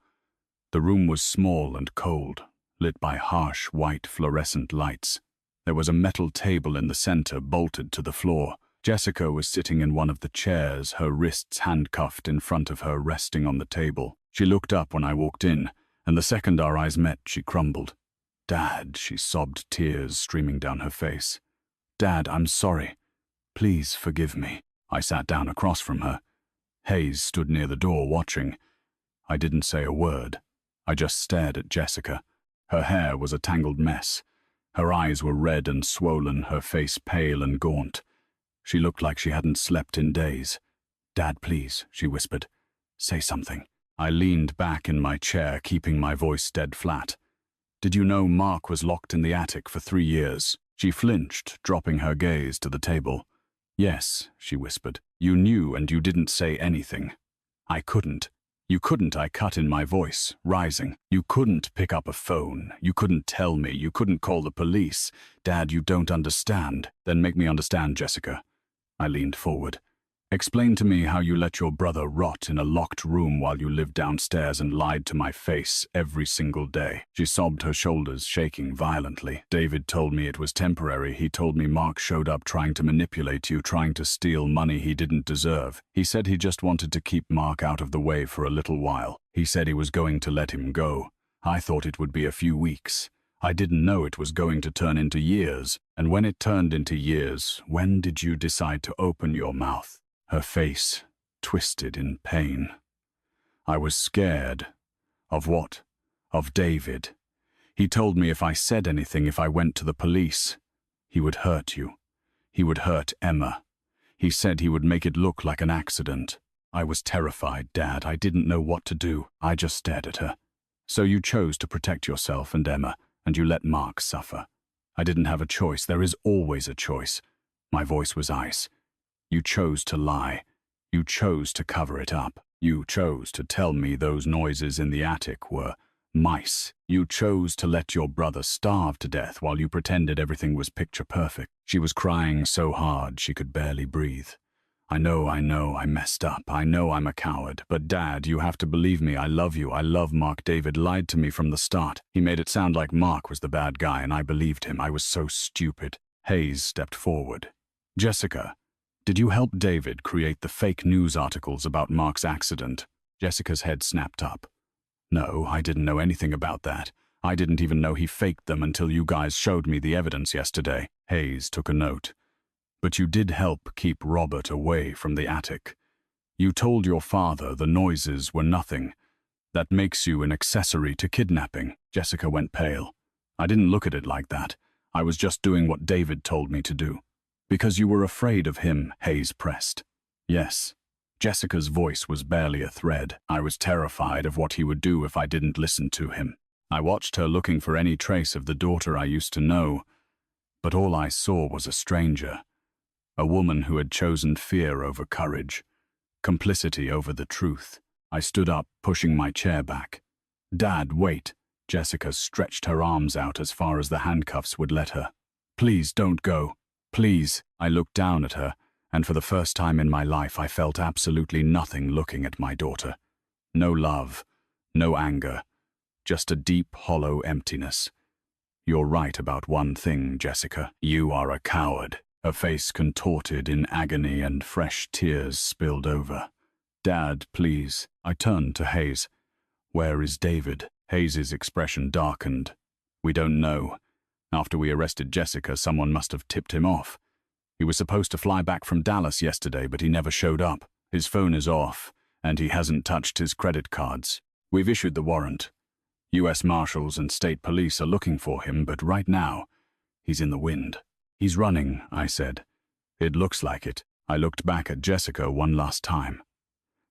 The room was small and cold, lit by harsh, white fluorescent lights. There was a metal table in the center, bolted to the floor. Jessica was sitting in one of the chairs, her wrists handcuffed in front of her, resting on the table. She looked up when I walked in, and the second our eyes met, she crumbled. "Dad," she sobbed, tears streaming down her face. "Dad, I'm sorry. Please forgive me." I sat down across from her. Hayes stood near the door, watching. I didn't say a word. I just stared at Jessica. Her hair was a tangled mess. Her eyes were red and swollen, her face pale and gaunt. She looked like she hadn't slept in days. "Dad, please," she whispered. "Say something." I leaned back in my chair, keeping my voice dead flat. "Did you know Mark was locked in the attic for 3 years?" She flinched, dropping her gaze to the table. "Yes," she whispered. "You knew and you didn't say anything." "I couldn't." "You couldn't," I cut in my voice, rising. "You couldn't pick up a phone. You couldn't tell me. You couldn't call the police. Dad, you don't understand." "Then make me understand, Jessica." I leaned forward. "Explain to me how you let your brother rot in a locked room while you lived downstairs and lied to my face every single day." She sobbed, her shoulders shaking violently. "David told me it was temporary. He told me Mark showed up trying to manipulate you, trying to steal money he didn't deserve. He said he just wanted to keep Mark out of the way for a little while. He said he was going to let him go. I thought it would be a few weeks. I didn't know it was going to turn into years. And when it turned into years, when did you decide to open your mouth?" Her face twisted in pain. "I was scared." "Of what?" "Of David. He told me if I said anything, if I went to the police, he would hurt you. He would hurt Emma. He said he would make it look like an accident." I was terrified, Dad. I didn't know what to do. I just stared at her. "So you chose to protect yourself and Emma, and you let Mark suffer." "I didn't have a choice. There is always a choice." My voice was ice. "You chose to lie. You chose to cover it up. You chose to tell me those noises in the attic were mice. You chose to let your brother starve to death while you pretended everything was picture perfect." She was crying so hard she could barely breathe. I know, I messed up. I know I'm a coward. But Dad, you have to believe me. I love you. I love Mark. David lied to me from the start. He made it sound like Mark was the bad guy, and I believed him. I was so stupid." Hayes stepped forward. "Jessica, did you help David create the fake news articles about Mark's accident?" Jessica's head snapped up. "No, I didn't know anything about that. I didn't even know he faked them until you guys showed me the evidence yesterday." Hayes took a note. "But you did help keep Robert away from the attic. You told your father the noises were nothing. That makes you an accessory to kidnapping." Jessica went pale. "I didn't look at it like that. I was just doing what David told me to do." "Because you were afraid of him," Hayes pressed. "Yes." Jessica's voice was barely a thread. "I was terrified of what he would do if I didn't listen to him. I watched her looking for any trace of the daughter I used to know, but all I saw was a stranger. A woman who had chosen fear over courage, complicity over the truth." I stood up, pushing my chair back. "Dad, wait." Jessica stretched her arms out as far as the handcuffs would let her. "Please don't go. Please." I looked down at her, and for the first time in my life I felt absolutely nothing looking at my daughter. No love, no anger, just a deep, hollow emptiness. "You're right about one thing, Jessica. You are a coward." Her face contorted in agony and fresh tears spilled over. "Dad, please." I turned to Hayes. "Where is David?" Hayes's expression darkened. "We don't know. After we arrested Jessica, someone must have tipped him off. He was supposed to fly back from Dallas yesterday, but he never showed up. His phone is off, and he hasn't touched his credit cards. We've issued the warrant. U.S. Marshals and state police are looking for him, but right now, he's in the wind." "He's running," I said. "It looks like it." I looked back at Jessica one last time.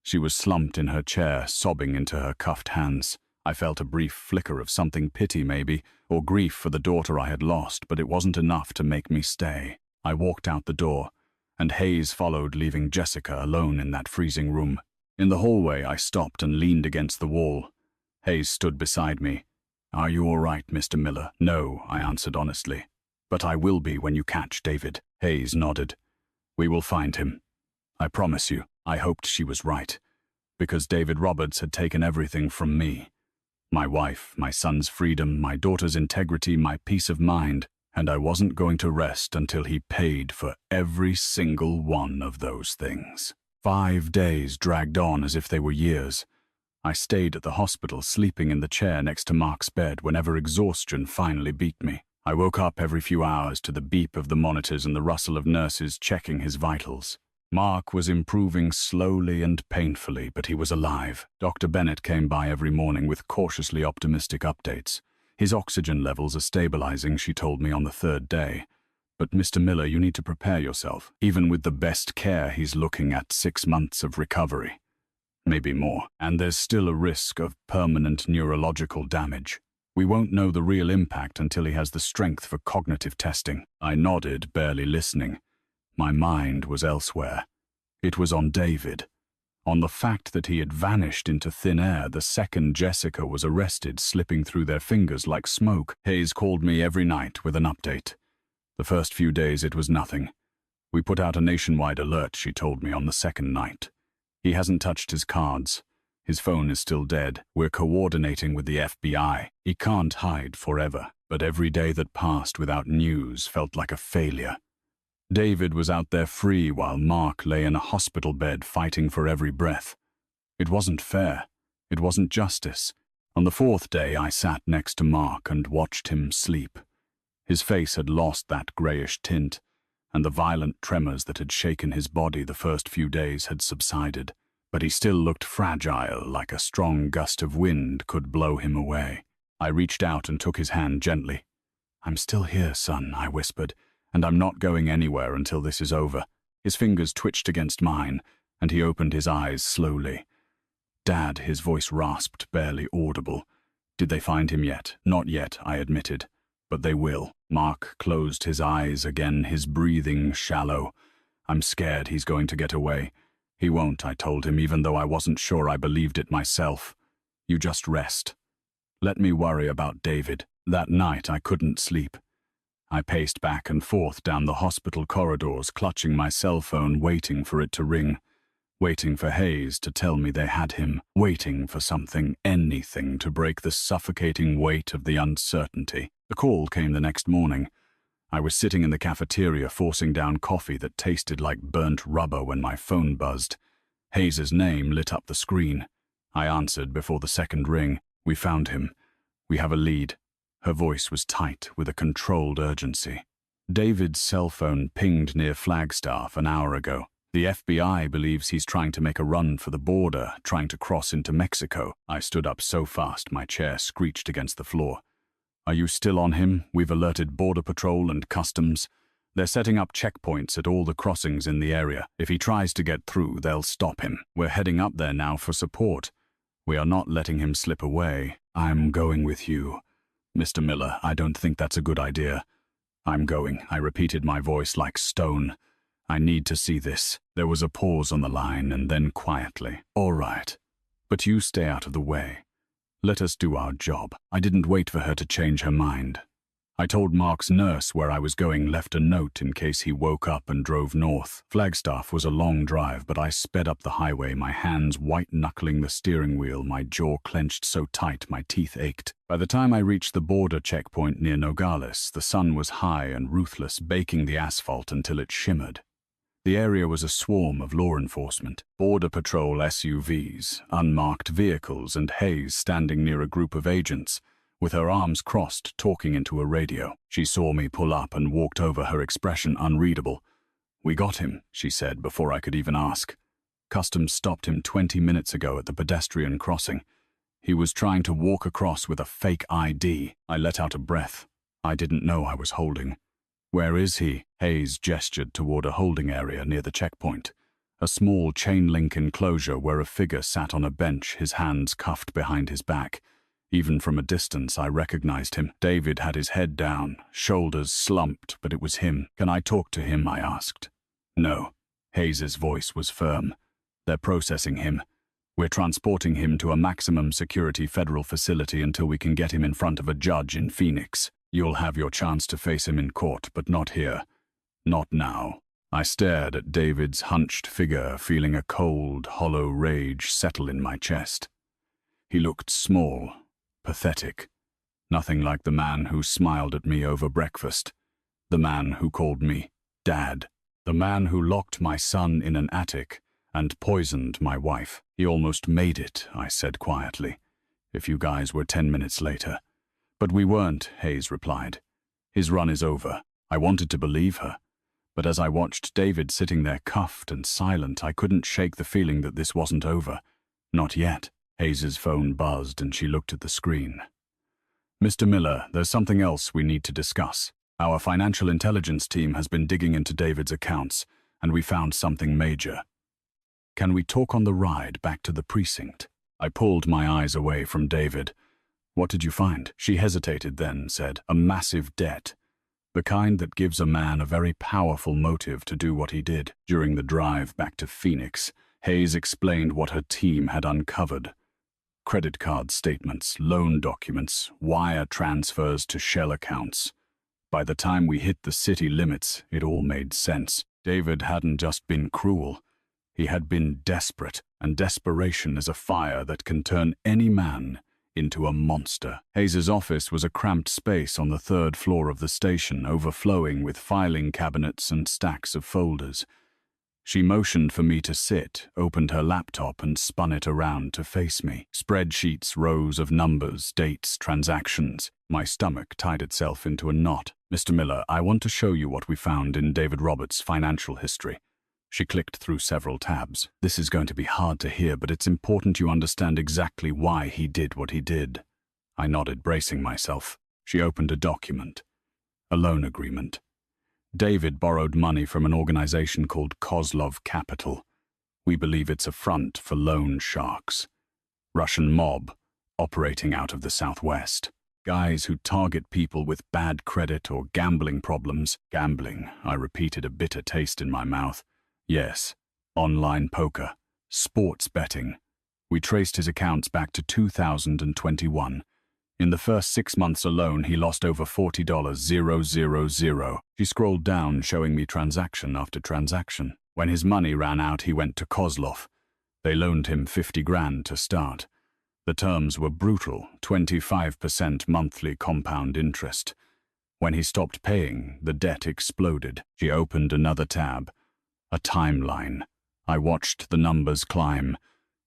She was slumped in her chair, sobbing into her cuffed hands. I felt a brief flicker of something pity maybe, or grief for the daughter I had lost, but it wasn't enough to make me stay. I walked out the door, and Hayes followed, leaving Jessica alone in that freezing room. In the hallway, I stopped and leaned against the wall. Hayes stood beside me. "Are you all right, Mr. Miller?" "No," I answered honestly. "But I will be when you catch David." Hayes nodded. "We will find him. I promise you." I hoped she was right, because David Roberts had taken everything from me. My wife, my son's freedom, my daughter's integrity, my peace of mind, and I wasn't going to rest until he paid for every single one of those things. 5 days dragged on as if they were years. I stayed at the hospital, sleeping in the chair next to Mark's bed whenever exhaustion finally beat me. I woke up every few hours to the beep of the monitors and the rustle of nurses checking his vitals. Mark was improving slowly and painfully, but he was alive. Dr. Bennett came by every morning with cautiously optimistic updates. "His oxygen levels are stabilizing," she told me on the 3rd day. "But Mr. Miller, you need to prepare yourself. Even with the best care, he's looking at 6 months of recovery. Maybe more. And there's still a risk of permanent neurological damage. We won't know the real impact until he has the strength for cognitive testing." I nodded, barely listening. My mind was elsewhere. It was on David. On the fact that he had vanished into thin air the second Jessica was arrested, slipping through their fingers like smoke. Hayes called me every night with an update. The first few days it was nothing. "We put out a nationwide alert," she told me on the 2nd night. "He hasn't touched his cards. His phone is still dead. We're coordinating with the FBI. He can't hide forever." But every day that passed without news felt like a failure. David was out there free while Mark lay in a hospital bed fighting for every breath. It wasn't fair. It wasn't justice. On the 4th day, I sat next to Mark and watched him sleep. His face had lost that grayish tint, and the violent tremors that had shaken his body the first few days had subsided. But he still looked fragile, like a strong gust of wind could blow him away. I reached out and took his hand gently. "I'm still here, son," I whispered, "and I'm not going anywhere until this is over." His fingers twitched against mine, and he opened his eyes slowly. "Dad," his voice rasped, barely audible. "Did they find him yet?" "Not yet," I admitted. "But they will." Mark closed his eyes again, his breathing shallow. "I'm scared he's going to get away." "He won't," I told him, even though I wasn't sure I believed it myself. "You just rest. Let me worry about David." That night I couldn't sleep. I paced back and forth down the hospital corridors, clutching my cell phone, waiting for it to ring. Waiting for Hayes to tell me they had him. Waiting for something, anything, to break the suffocating weight of the uncertainty. The call came the next morning. I was sitting in the cafeteria forcing down coffee that tasted like burnt rubber when my phone buzzed. Hayes's name lit up the screen. I answered before the 2nd ring. "We found him. We have a lead." Her voice was tight with a controlled urgency. "David's cell phone pinged near Flagstaff an hour ago. The FBI believes he's trying to make a run for the border, trying to cross into Mexico." I stood up so fast my chair screeched against the floor. "Are you still on him? We've alerted Border Patrol and Customs. They're setting up checkpoints at all the crossings in the area. If he tries to get through, they'll stop him. We're heading up there now for support. We are not letting him slip away." "I'm going with you. Mr. Miller, I don't think that's a good idea." "I'm going," I repeated, my voice like stone. "I need to see this." There was a pause on the line, and then quietly, "All right, but you stay out of the way. Let us do our job." I didn't wait for her to change her mind. I told Mark's nurse where I was going, left a note in case he woke up, and drove north. Flagstaff was a long drive, but I sped up the highway, my hands white-knuckling the steering wheel, my jaw clenched so tight my teeth ached. By the time I reached the border checkpoint near Nogales, the sun was high and ruthless, baking the asphalt until it shimmered. The area was a swarm of law enforcement, Border Patrol SUVs, unmarked vehicles, and Hayes standing near a group of agents, with her arms crossed, talking into a radio. She saw me pull up and walked over, her expression unreadable. "We got him," she said before I could even ask. "Customs stopped him 20 minutes ago at the pedestrian crossing. He was trying to walk across with a fake ID." I let out a breath. I didn't know I was holding. "Where is he?" Hayes gestured toward a holding area near the checkpoint, a small chain-link enclosure where a figure sat on a bench, his hands cuffed behind his back. Even from a distance, I recognized him. David had his head down, shoulders slumped, but it was him. "Can I talk to him?" I asked. "No." Hayes's voice was firm. "They're processing him. We're transporting him to a maximum security federal facility until we can get him in front of a judge in Phoenix. You'll have your chance to face him in court, but not here. Not now." I stared at David's hunched figure, feeling a cold, hollow rage settle in my chest. He looked small, pathetic, nothing like the man who smiled at me over breakfast, the man who called me Dad, the man who locked my son in an attic and poisoned my wife. "He almost made it," I said quietly, "if you guys were 10 minutes later." "But we weren't," Hayes replied. "His run is over." I wanted to believe her, but as I watched David sitting there cuffed and silent, I couldn't shake the feeling that this wasn't over. Not yet. Hayes's phone buzzed and she looked at the screen. "Mr. Miller, there's something else we need to discuss. Our financial intelligence team has been digging into David's accounts, and we found something major. Can we talk on the ride back to the precinct?" I pulled my eyes away from David. "What did you find?" She hesitated, then said, "A massive debt. The kind that gives a man a very powerful motive to do what he did." During the drive back to Phoenix, Hayes explained what her team had uncovered. Credit card statements, loan documents, wire transfers to shell accounts. By the time we hit the city limits, it all made sense. David hadn't just been cruel. He had been desperate, and desperation is a fire that can turn any man into a monster. Hayes's office was a cramped space on the 3rd floor of the station, overflowing with filing cabinets and stacks of folders. She motioned for me to sit, opened her laptop and spun it around to face me. Spreadsheets, rows of numbers, dates, transactions. My stomach tied itself into a knot. "Mr. Miller, I want to show you what we found in David Roberts' financial history." She clicked through several tabs. "This is going to be hard to hear, but it's important you understand exactly why he did what he did." I nodded, bracing myself. She opened a document. A loan agreement. David borrowed money from an organization called Kozlov Capital. We believe it's a front for loan sharks. Russian mob, operating out of the Southwest. Guys who target people with bad credit or gambling problems. Gambling, I repeated, a bitter taste in my mouth. Yes, online poker, sports betting. We traced his accounts back to 2021. In the first 6 months alone, he lost over $40,000. She scrolled down, showing me transaction after transaction. When his money ran out, he went to Kozlov. They loaned him $50,000 to start. The terms were brutal, 25% monthly compound interest. When he stopped paying, the debt exploded. She opened another tab. A timeline. I watched the numbers climb.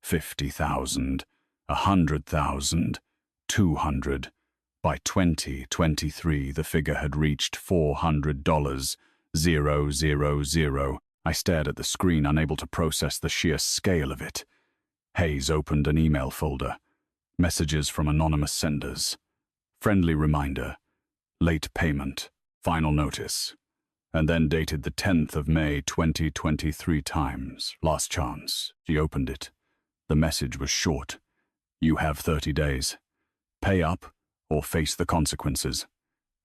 50,000, 100,000. 200. By 2023, the figure had reached $400,000. I stared at the screen, unable to process the sheer scale of it. Hayes opened an email folder. Messages from anonymous senders. Friendly reminder. Late payment. Final notice. And then dated the 10th of May, 2023 times. Last chance. She opened it. The message was short. "You have 30 days. Pay up or face the consequences.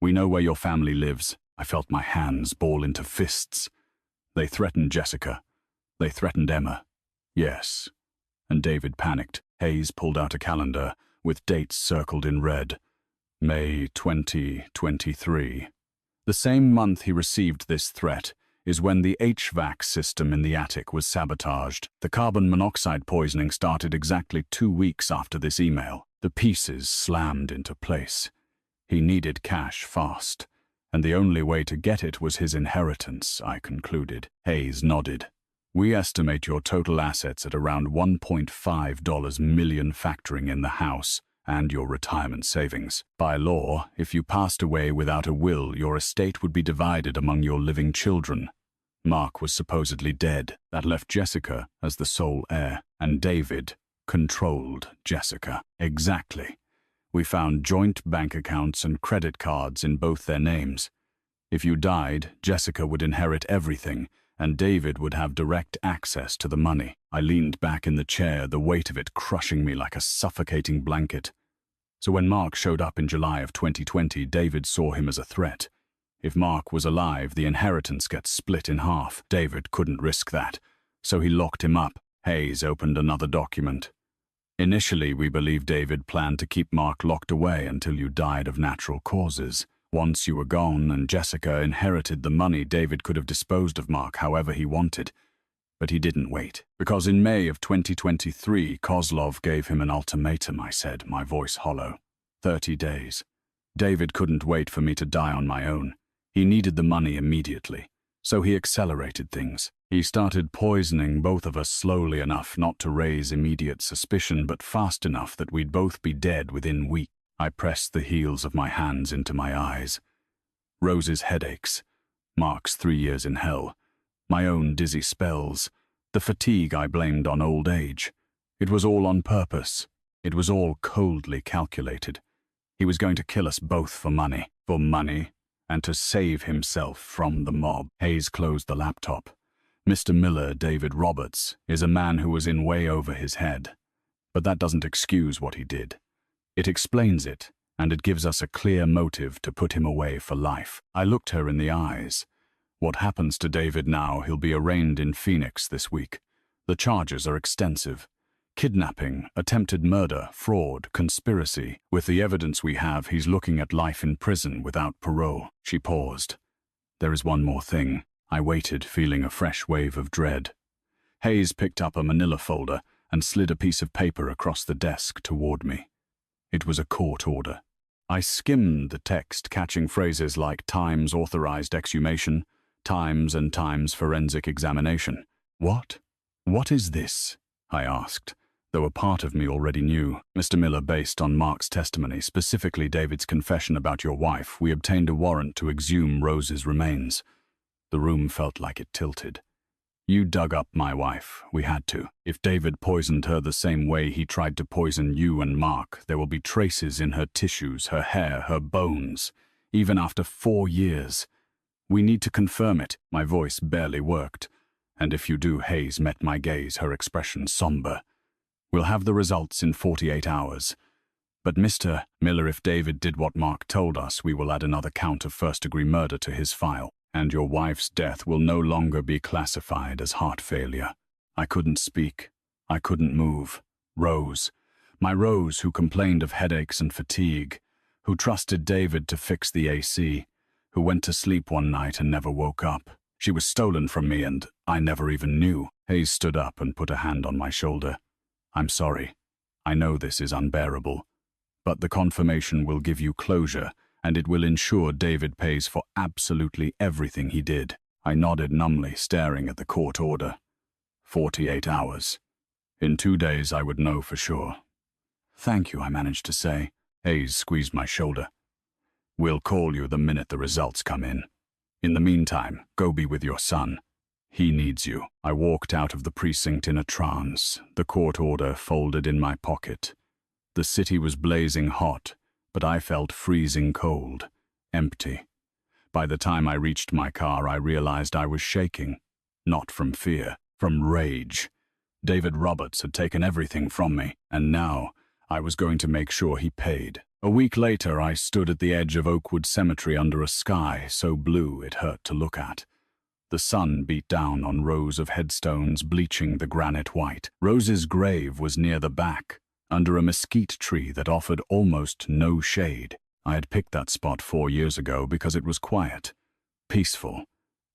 We know where your family lives." I felt my hands ball into fists. They threatened Jessica. They threatened Emma. Yes. And David panicked. Hayes pulled out a calendar with dates circled in red. May 2023. The same month he received this threat is when the HVAC system in the attic was sabotaged. The carbon monoxide poisoning started exactly 2 weeks after this email. The pieces slammed into place. He needed cash fast, and the only way to get it was his inheritance, I concluded. Hayes nodded. "We estimate your total assets at around $1.5 million, factoring in the house and your retirement savings. By law, if you passed away without a will, your estate would be divided among your living children. Mark was supposedly dead. That left Jessica as the sole heir, and David controlled Jessica." Exactly. We found joint bank accounts and credit cards in both their names. If you died, Jessica would inherit everything, and David would have direct access to the money. I leaned back in the chair, the weight of it crushing me like a suffocating blanket. So when Mark showed up in July of 2020, David saw him as a threat. If Mark was alive, the inheritance gets split in half. David couldn't risk that, so he locked him up. Hayes opened another document. Initially, we believed David planned to keep Mark locked away until you died of natural causes. Once you were gone and Jessica inherited the money, David could have disposed of Mark however he wanted. But he didn't wait, because in May of 2023, Kozlov gave him an ultimatum, I said, my voice hollow. 30 days. David couldn't wait for me to die on my own. He needed the money immediately, so he accelerated things. He started poisoning both of us slowly enough not to raise immediate suspicion, but fast enough that we'd both be dead within weeks. I pressed the heels of my hands into my eyes. Rose's headaches, Mark's 3 years in hell, my own dizzy spells, the fatigue I blamed on old age. It was all on purpose. It was all coldly calculated. He was going to kill us both for money, and to save himself from the mob. Hayes closed the laptop. Mr. Miller, David Roberts, is a man who was in way over his head. But that doesn't excuse what he did. It explains it, and it gives us a clear motive to put him away for life. I looked her in the eyes. What happens to David now? He'll be arraigned in Phoenix this week. The charges are extensive. Kidnapping, attempted murder, fraud, conspiracy. With the evidence we have, he's looking at life in prison without parole. She paused. There is one more thing. I waited, feeling a fresh wave of dread. Hayes picked up a manila folder and slid a piece of paper across the desk toward me. It was a court order. I skimmed the text, catching phrases like Times authorized exhumation, Times and Times forensic examination. What? What is this? I asked, though a part of me already knew. Mr. Miller, based on Mark's testimony, specifically David's confession about your wife, we obtained a warrant to exhume Rose's remains. The room felt like it tilted. You dug up my wife. We had to. If David poisoned her the same way he tried to poison you and Mark, there will be traces in her tissues, her hair, her bones, even after 4 years. We need to confirm it. My voice barely worked. And if you do, Hayes met my gaze, her expression somber. We'll have the results in 48 hours. But Mr. Miller, if David did what Mark told us, we will add another count of first-degree murder to his file. And your wife's death will no longer be classified as heart failure. I couldn't speak. I couldn't move. Rose. My Rose, who complained of headaches and fatigue, who trusted David to fix the AC, who went to sleep one night and never woke up. She was stolen from me and I never even knew. Hayes stood up and put a hand on my shoulder. I'm sorry. I know this is unbearable. But the confirmation will give you closure, and it will ensure David pays for absolutely everything he did. I nodded numbly, staring at the court order. 48 hours. In 2 days I would know for sure. Thank you, I managed to say. Hayes squeezed my shoulder. We'll call you the minute the results come in. In the meantime, go be with your son. He needs you. I walked out of the precinct in a trance, the court order folded in my pocket. The city was blazing hot, but I felt freezing cold, empty. By the time I reached my car, I realized I was shaking. Not from fear, from rage. David Roberts had taken everything from me, and now I was going to make sure he paid. A week later, I stood at the edge of Oakwood Cemetery under a sky so blue it hurt to look at. The sun beat down on rows of headstones, bleaching the granite white. Rose's grave was near the back, under a mesquite tree that offered almost no shade. I had picked that spot 4 years ago because it was quiet, peaceful.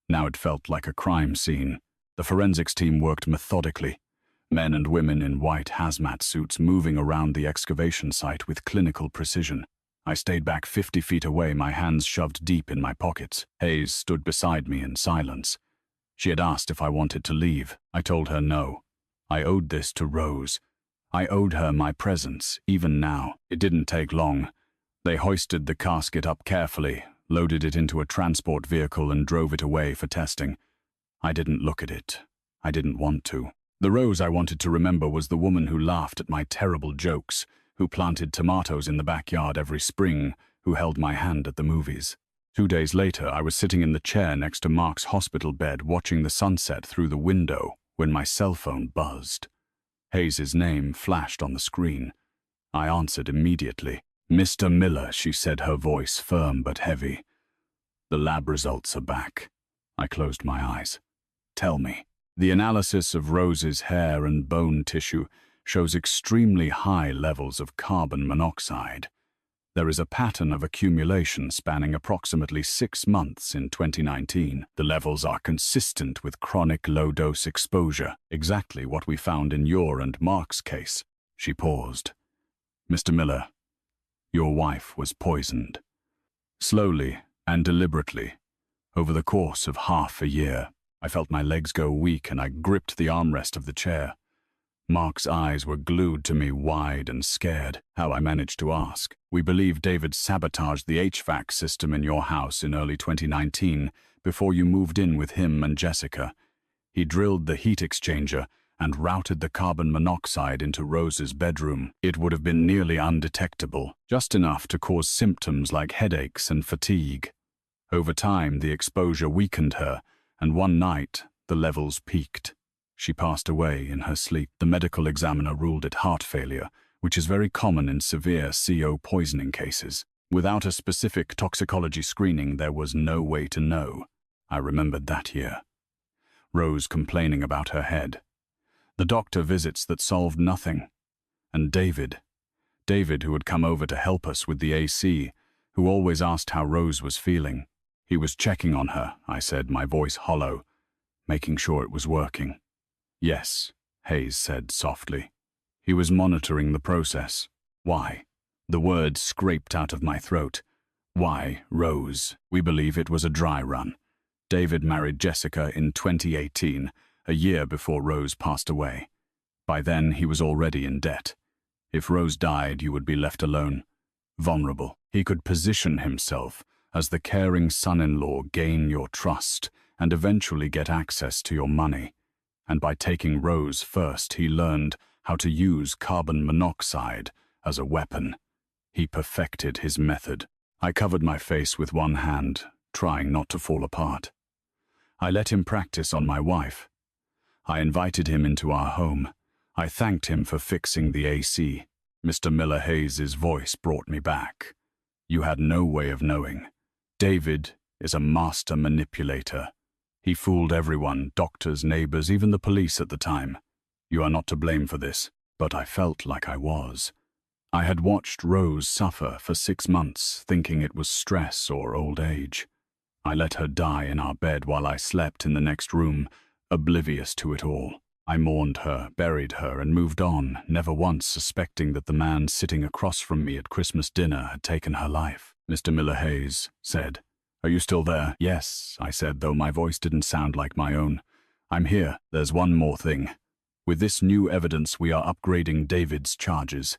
Now it felt like a crime scene. The forensics team worked methodically, men and women in white hazmat suits moving around the excavation site with clinical precision. I stayed back 50 feet away, my hands shoved deep in my pockets. Hayes stood beside me in silence. She had asked if I wanted to leave. I told her no. I owed this to Rose. I owed her my presence, even now. It didn't take long. They hoisted the casket up carefully, loaded it into a transport vehicle and drove it away for testing. I didn't look at it. I didn't want to. The Rose I wanted to remember was the woman who laughed at my terrible jokes, who planted tomatoes in the backyard every spring, who held my hand at the movies. 2 days later, I was sitting in the chair next to Mark's hospital bed watching the sunset through the window when my cell phone buzzed. Hayes's name flashed on the screen. I answered immediately. Mr. Miller, she said, her voice firm but heavy. The lab results are back. I closed my eyes. Tell me. The analysis of Rose's hair and bone tissue shows extremely high levels of carbon monoxide. There is a pattern of accumulation spanning approximately 6 months in 2019. The levels are consistent with chronic low-dose exposure, exactly what we found in your and Mark's case. She paused. Mr. Miller, your wife was poisoned. Slowly and deliberately, over the course of half a year. I felt my legs go weak and I gripped the armrest of the chair. Mark's eyes were glued to me, wide and scared. How I managed to ask. We believe David sabotaged the HVAC system in your house in early 2019 before you moved in with him and Jessica. He drilled the heat exchanger and routed the carbon monoxide into Rose's bedroom. It would have been nearly undetectable, just enough to cause symptoms like headaches and fatigue. Over time, the exposure weakened her, and one night, the levels peaked. She passed away in her sleep. The medical examiner ruled it heart failure, which is very common in severe CO poisoning cases. Without a specific toxicology screening, there was no way to know. I remembered that year. Rose complaining about her head. The doctor visits that solved nothing. And David, who had come over to help us with the AC, who always asked how Rose was feeling. He was checking on her, I said, my voice hollow, making sure it was working. Yes, Hayes said softly. He was monitoring the process. Why? The word scraped out of my throat. Why, Rose? We believe it was a dry run. David married Jessica in 2018, a year before Rose passed away. By then, he was already in debt. If Rose died, you would be left alone, vulnerable. He could position himself as the caring son-in-law, gain your trust, and eventually get access to your money. And by taking Rose first, he learned how to use carbon monoxide as a weapon. He perfected his method. I covered my face with one hand, trying not to fall apart. I let him practice on my wife. I invited him into our home. I thanked him for fixing the AC. Mr. Miller Hayes's voice brought me back. You had no way of knowing. David is a master manipulator. He fooled everyone, doctors, neighbors, even the police at the time. You are not to blame for this, but I felt like I was. I had watched Rose suffer for 6 months, thinking it was stress or old age. I let her die in our bed while I slept in the next room, oblivious to it all. I mourned her, buried her, and moved on, never once suspecting that the man sitting across from me at Christmas dinner had taken her life. Mr. Miller Hayes said, "Are you still there?" "Yes," I said, though my voice didn't sound like my own. "I'm here. There's one more thing. With this new evidence, we are upgrading David's charges.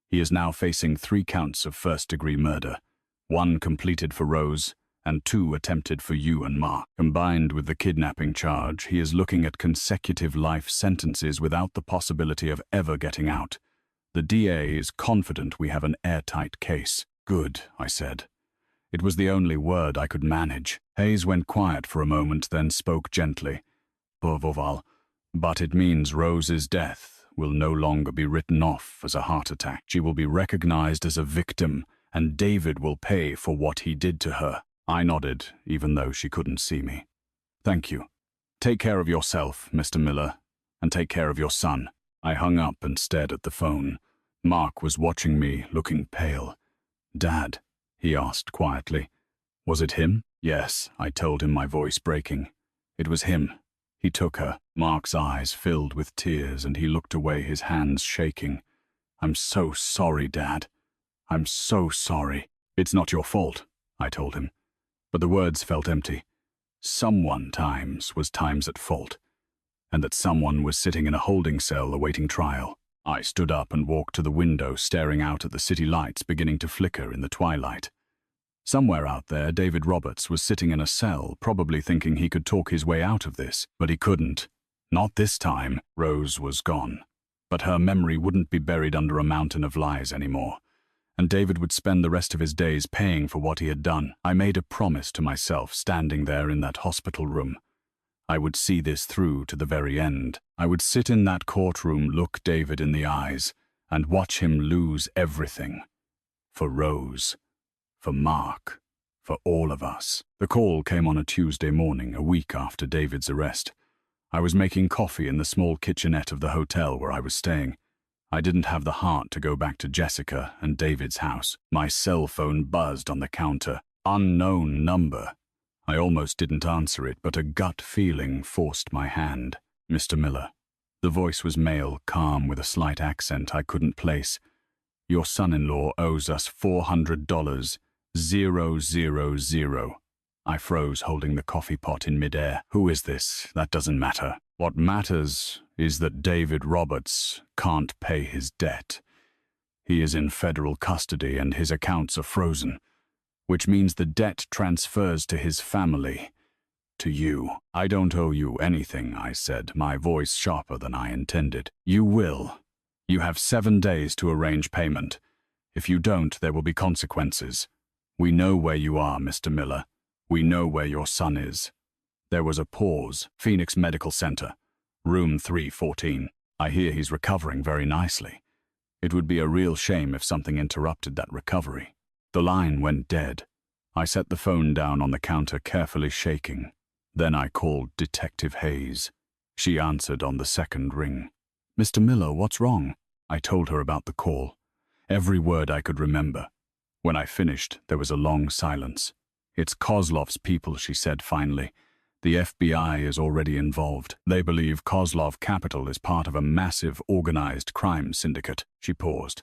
He is now facing 3 counts of first-degree murder, 1 completed for Rose, and 2 attempted for you and Mark. Combined with the kidnapping charge, he is looking at consecutive life sentences without the possibility of ever getting out. The DA is confident we have an airtight case." "Good," I said. It was the only word I could manage. Hayes went quiet for a moment, then spoke gently. "Bovoval, but it means Rose's death will no longer be written off as a heart attack. She will be recognized as a victim, and David will pay for what he did to her." I nodded, even though she couldn't see me. "Thank you. Take care of yourself, Mr. Miller, and take care of your son." I hung up and stared at the phone. Mark was watching me, looking pale. "Dad?" he asked quietly. "Was it him?" "Yes," I told him, my voice breaking. "It was him. He took her." Mark's eyes filled with tears and he looked away, his hands shaking. "I'm so sorry, Dad. I'm so sorry." "It's not your fault," I told him. But the words felt empty. Someone was times at fault, and that someone was sitting in a holding cell awaiting trial. I stood up and walked to the window, staring out at the city lights beginning to flicker in the twilight. Somewhere out there, David Roberts was sitting in a cell, probably thinking he could talk his way out of this, but he couldn't. Not this time. Rose was gone. But her memory wouldn't be buried under a mountain of lies anymore. And David would spend the rest of his days paying for what he had done. I made a promise to myself, standing there in that hospital room. I would see this through to the very end. I would sit in that courtroom, look David in the eyes, and watch him lose everything. For Rose. For Mark. For all of us. The call came on a Tuesday morning, a week after David's arrest. I was making coffee in the small kitchenette of the hotel where I was staying. I didn't have the heart to go back to Jessica and David's house. My cell phone buzzed on the counter. Unknown number. I almost didn't answer it, but a gut feeling forced my hand. Mr. Miller. The voice was male, calm, with a slight accent I couldn't place. Your son-in-law owes us $400. 000. I froze, holding the coffee pot in midair. Who is this? That doesn't matter. What matters is that David Roberts can't pay his debt. He is in federal custody and his accounts are frozen, which means the debt transfers to his family, to you. I don't owe you anything, I said, my voice sharper than I intended. You will. You have 7 days to arrange payment. If you don't, there will be consequences. We know where you are, Mr. Miller. We know where your son is. There was a pause. Phoenix Medical Center, room 314. I hear he's recovering very nicely. It would be a real shame if something interrupted that recovery. The line went dead. I set the phone down on the counter, carefully shaking. Then I called Detective Hayes. She answered on the second ring. Mr. Miller, what's wrong? I told her about the call. Every word I could remember. When I finished, there was a long silence. It's Kozlov's people, she said finally. The FBI is already involved. They believe Kozlov Capital is part of a massive organized crime syndicate. She paused.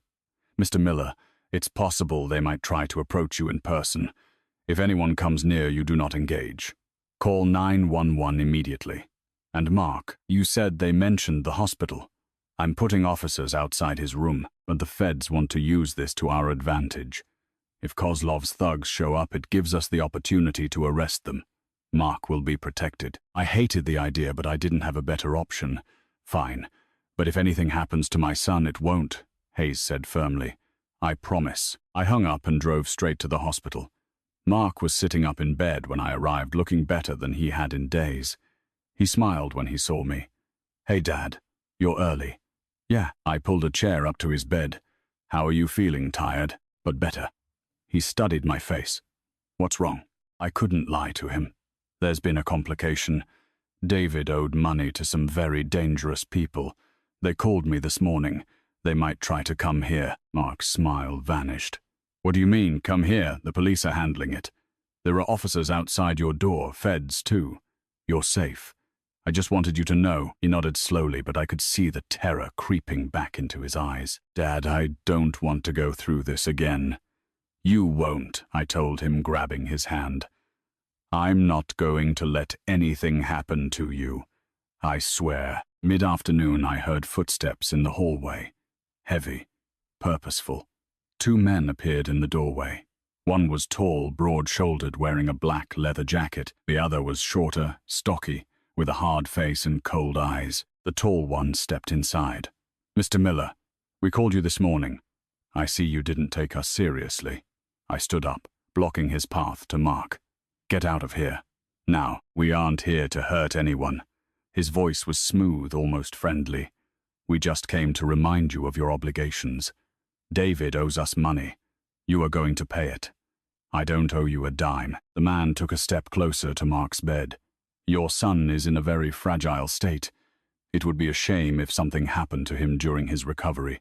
Mr. Miller, it's possible they might try to approach you in person. If anyone comes near you, do not engage. Call 911 immediately. And Mark, you said they mentioned the hospital. I'm putting officers outside his room, but the feds want to use this to our advantage. If Kozlov's thugs show up, it gives us the opportunity to arrest them. Mark will be protected. I hated the idea, but I didn't have a better option. Fine. But if anything happens to my son, it won't, Hayes said firmly. I promise. I hung up and drove straight to the hospital. Mark was sitting up in bed when I arrived, looking better than he had in days. He smiled when he saw me. Hey, Dad, you're early. Yeah. I pulled a chair up to his bed. How are you feeling? Tired, but better. He studied my face. What's wrong? I couldn't lie to him. There's been a complication. David owed money to some very dangerous people. They called me this morning. They might try to come here. Mark's smile vanished. What do you mean, come here? The police are handling it. There are officers outside your door, feds too. You're safe. I just wanted you to know. He nodded slowly, but I could see the terror creeping back into his eyes. Dad, I don't want to go through this again. You won't, I told him, grabbing his hand. I'm not going to let anything happen to you. I swear. Mid-afternoon, I heard footsteps in the hallway. Heavy, purposeful. 2 men appeared in the doorway. One was tall, broad-shouldered, wearing a black leather jacket. The other was shorter, stocky, with a hard face and cold eyes. The tall one stepped inside. Mr. Miller, we called you this morning. I see you didn't take us seriously. I stood up, blocking his path to Mark. Get out of here. Now, we aren't here to hurt anyone. His voice was smooth, almost friendly. We just came to remind you of your obligations. David owes us money. You are going to pay it. I don't owe you a dime. The man took a step closer to Mark's bed. Your son is in a very fragile state. It would be a shame if something happened to him during his recovery.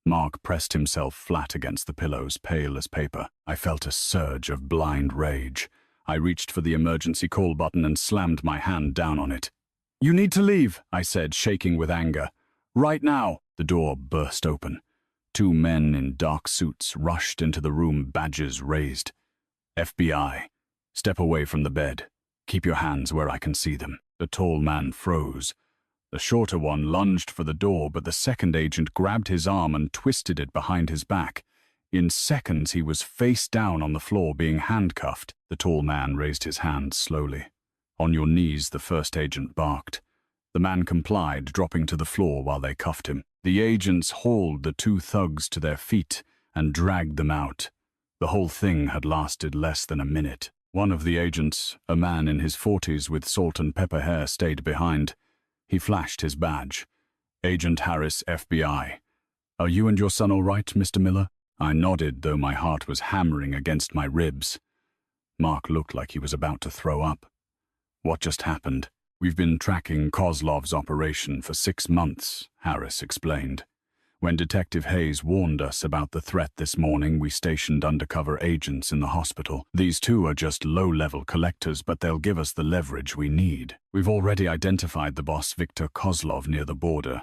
Mark pressed himself flat against the pillows, pale as paper. I felt a surge of blind rage. I reached for the emergency call button and slammed my hand down on it. You need to leave, I said, shaking with anger. Right now. The door burst open. 2 men in dark suits rushed into the room, badges raised. FBI. Step away from the bed. Keep your hands where I can see them. The tall man froze. The shorter one lunged for the door, but the second agent grabbed his arm and twisted it behind his back. In seconds, he was face down on the floor, being handcuffed. The tall man raised his hand slowly. On your knees, the first agent barked. The man complied, dropping to the floor while they cuffed him. The agents hauled the 2 thugs to their feet and dragged them out. The whole thing had lasted less than a minute. One of the agents, a man in his 40s with salt and pepper hair, stayed behind. He flashed his badge. Agent Harris, FBI. Are you and your son all right, Mr. Miller? I nodded, though my heart was hammering against my ribs. Mark looked like he was about to throw up. What just happened? We've been tracking Kozlov's operation for 6 months, Harris explained. When Detective Hayes warned us about the threat this morning, we stationed undercover agents in the hospital. These two are just low-level collectors, but they'll give us the leverage we need. We've already identified the boss, Viktor Kozlov, near the border.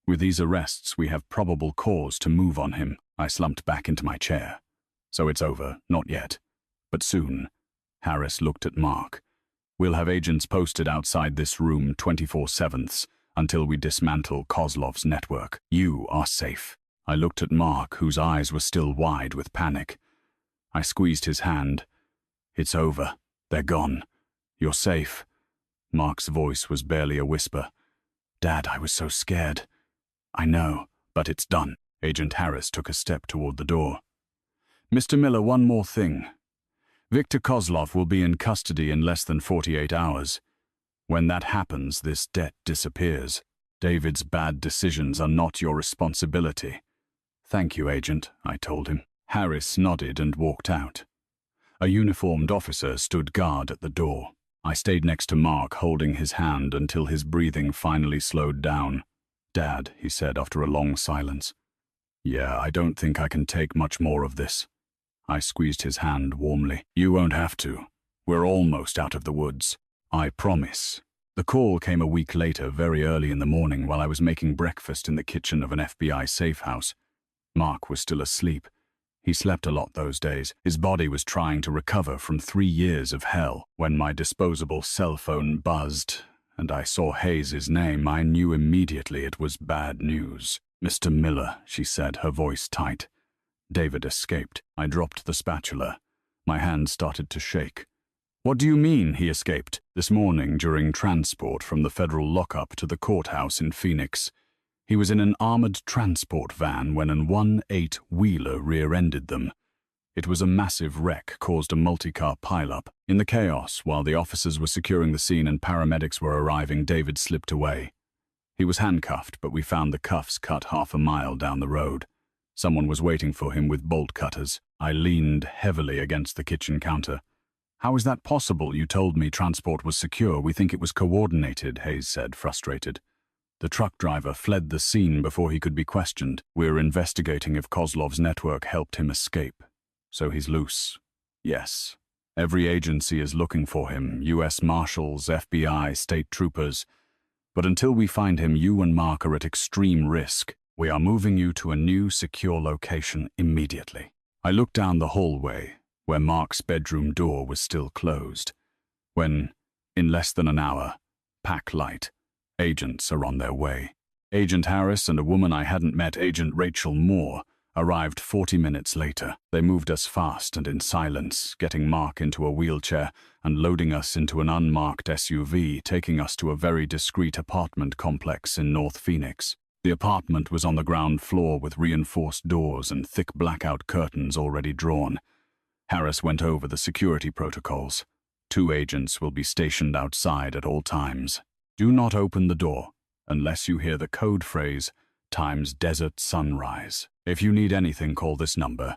With these arrests, we have probable cause to move on him. I slumped back into my chair. So it's over, not yet. But soon. Harris looked at Mark. We'll have agents posted outside this room 24/7 until we dismantle Kozlov's network. You are safe. I looked at Mark, whose eyes were still wide with panic. I squeezed his hand. It's over. They're gone. You're safe. Mark's voice was barely a whisper. Dad, I was so scared. I know, but it's done. Agent Harris took a step toward the door. Mr. Miller, one more thing. Viktor Kozlov will be in custody in less than 48 hours. When that happens, this debt disappears. David's bad decisions are not your responsibility. Thank you, Agent, I told him. Harris nodded and walked out. A uniformed officer stood guard at the door. I stayed next to Mark, holding his hand until his breathing finally slowed down. Dad, he said after a long silence. Yeah, I don't think I can take much more of this. I squeezed his hand warmly. You won't have to. We're almost out of the woods. I promise. The call came a week later, very early in the morning, while I was making breakfast in the kitchen of an FBI safe house. Mark was still asleep. He slept a lot those days. His body was trying to recover from 3 years of hell. When my disposable cell phone buzzed, and I saw Hayes' name, I knew immediately it was bad news. Mr. Miller, she said, her voice tight. David escaped. I dropped the spatula. My hand started to shake. What do you mean, he escaped? This morning, during transport from the federal lockup to the courthouse in Phoenix. He was in an armored transport van when an 1-8-wheeler rear-ended them. It was a massive wreck, caused a multi-car pileup. In the chaos, while the officers were securing the scene and paramedics were arriving, David slipped away. He was handcuffed, but we found the cuffs cut half a mile down the road. Someone was waiting for him with bolt cutters. I leaned heavily against the kitchen counter. How is that possible? You told me transport was secure. We think it was coordinated, Hayes said, frustrated. The truck driver fled the scene before he could be questioned. We're investigating if Kozlov's network helped him escape. So he's loose. Yes. Every agency is looking for him, U.S. Marshals, FBI, state troopers. But until we find him, you and Mark are at extreme risk. We are moving you to a new, secure location immediately. I looked down the hallway, where Mark's bedroom door was still closed. When, in less than an hour, pack light, agents are on their way. Agent Harris and a woman I hadn't met, Agent Rachel Moore, arrived 40 minutes later. They moved us fast and in silence, getting Mark into a wheelchair and loading us into an unmarked SUV, taking us to a very discreet apartment complex in North Phoenix. The apartment was on the ground floor with reinforced doors and thick blackout curtains already drawn. Harris went over the security protocols. 2 agents will be stationed outside at all times. Do not open the door unless you hear the code phrase, Times Desert Sunrise. If you need anything, call this number.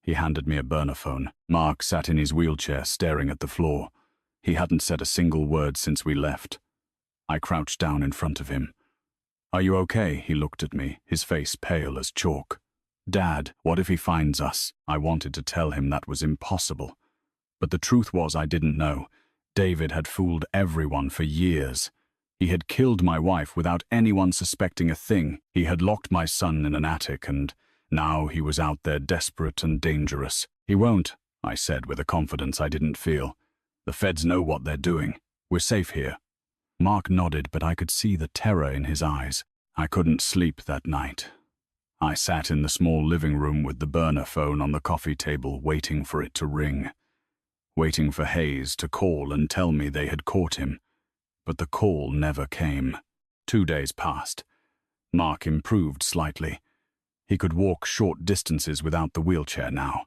He handed me a burner phone. Mark sat in his wheelchair, staring at the floor. He hadn't said a single word since we left. I crouched down in front of him. Are you okay? He looked at me, his face pale as chalk. Dad, what if he finds us? I wanted to tell him that was impossible. But the truth was I didn't know. David had fooled everyone for years. He had killed my wife without anyone suspecting a thing. He had locked my son in an attic, and now he was out there desperate and dangerous. He won't, I said with a confidence I didn't feel. The feds know what they're doing. We're safe here. Mark nodded, but I could see the terror in his eyes. I couldn't sleep that night. I sat in the small living room with the burner phone on the coffee table, waiting for it to ring. Waiting for Hayes to call and tell me they had caught him. But the call never came. 2 days passed. Mark improved slightly. He could walk short distances without the wheelchair now.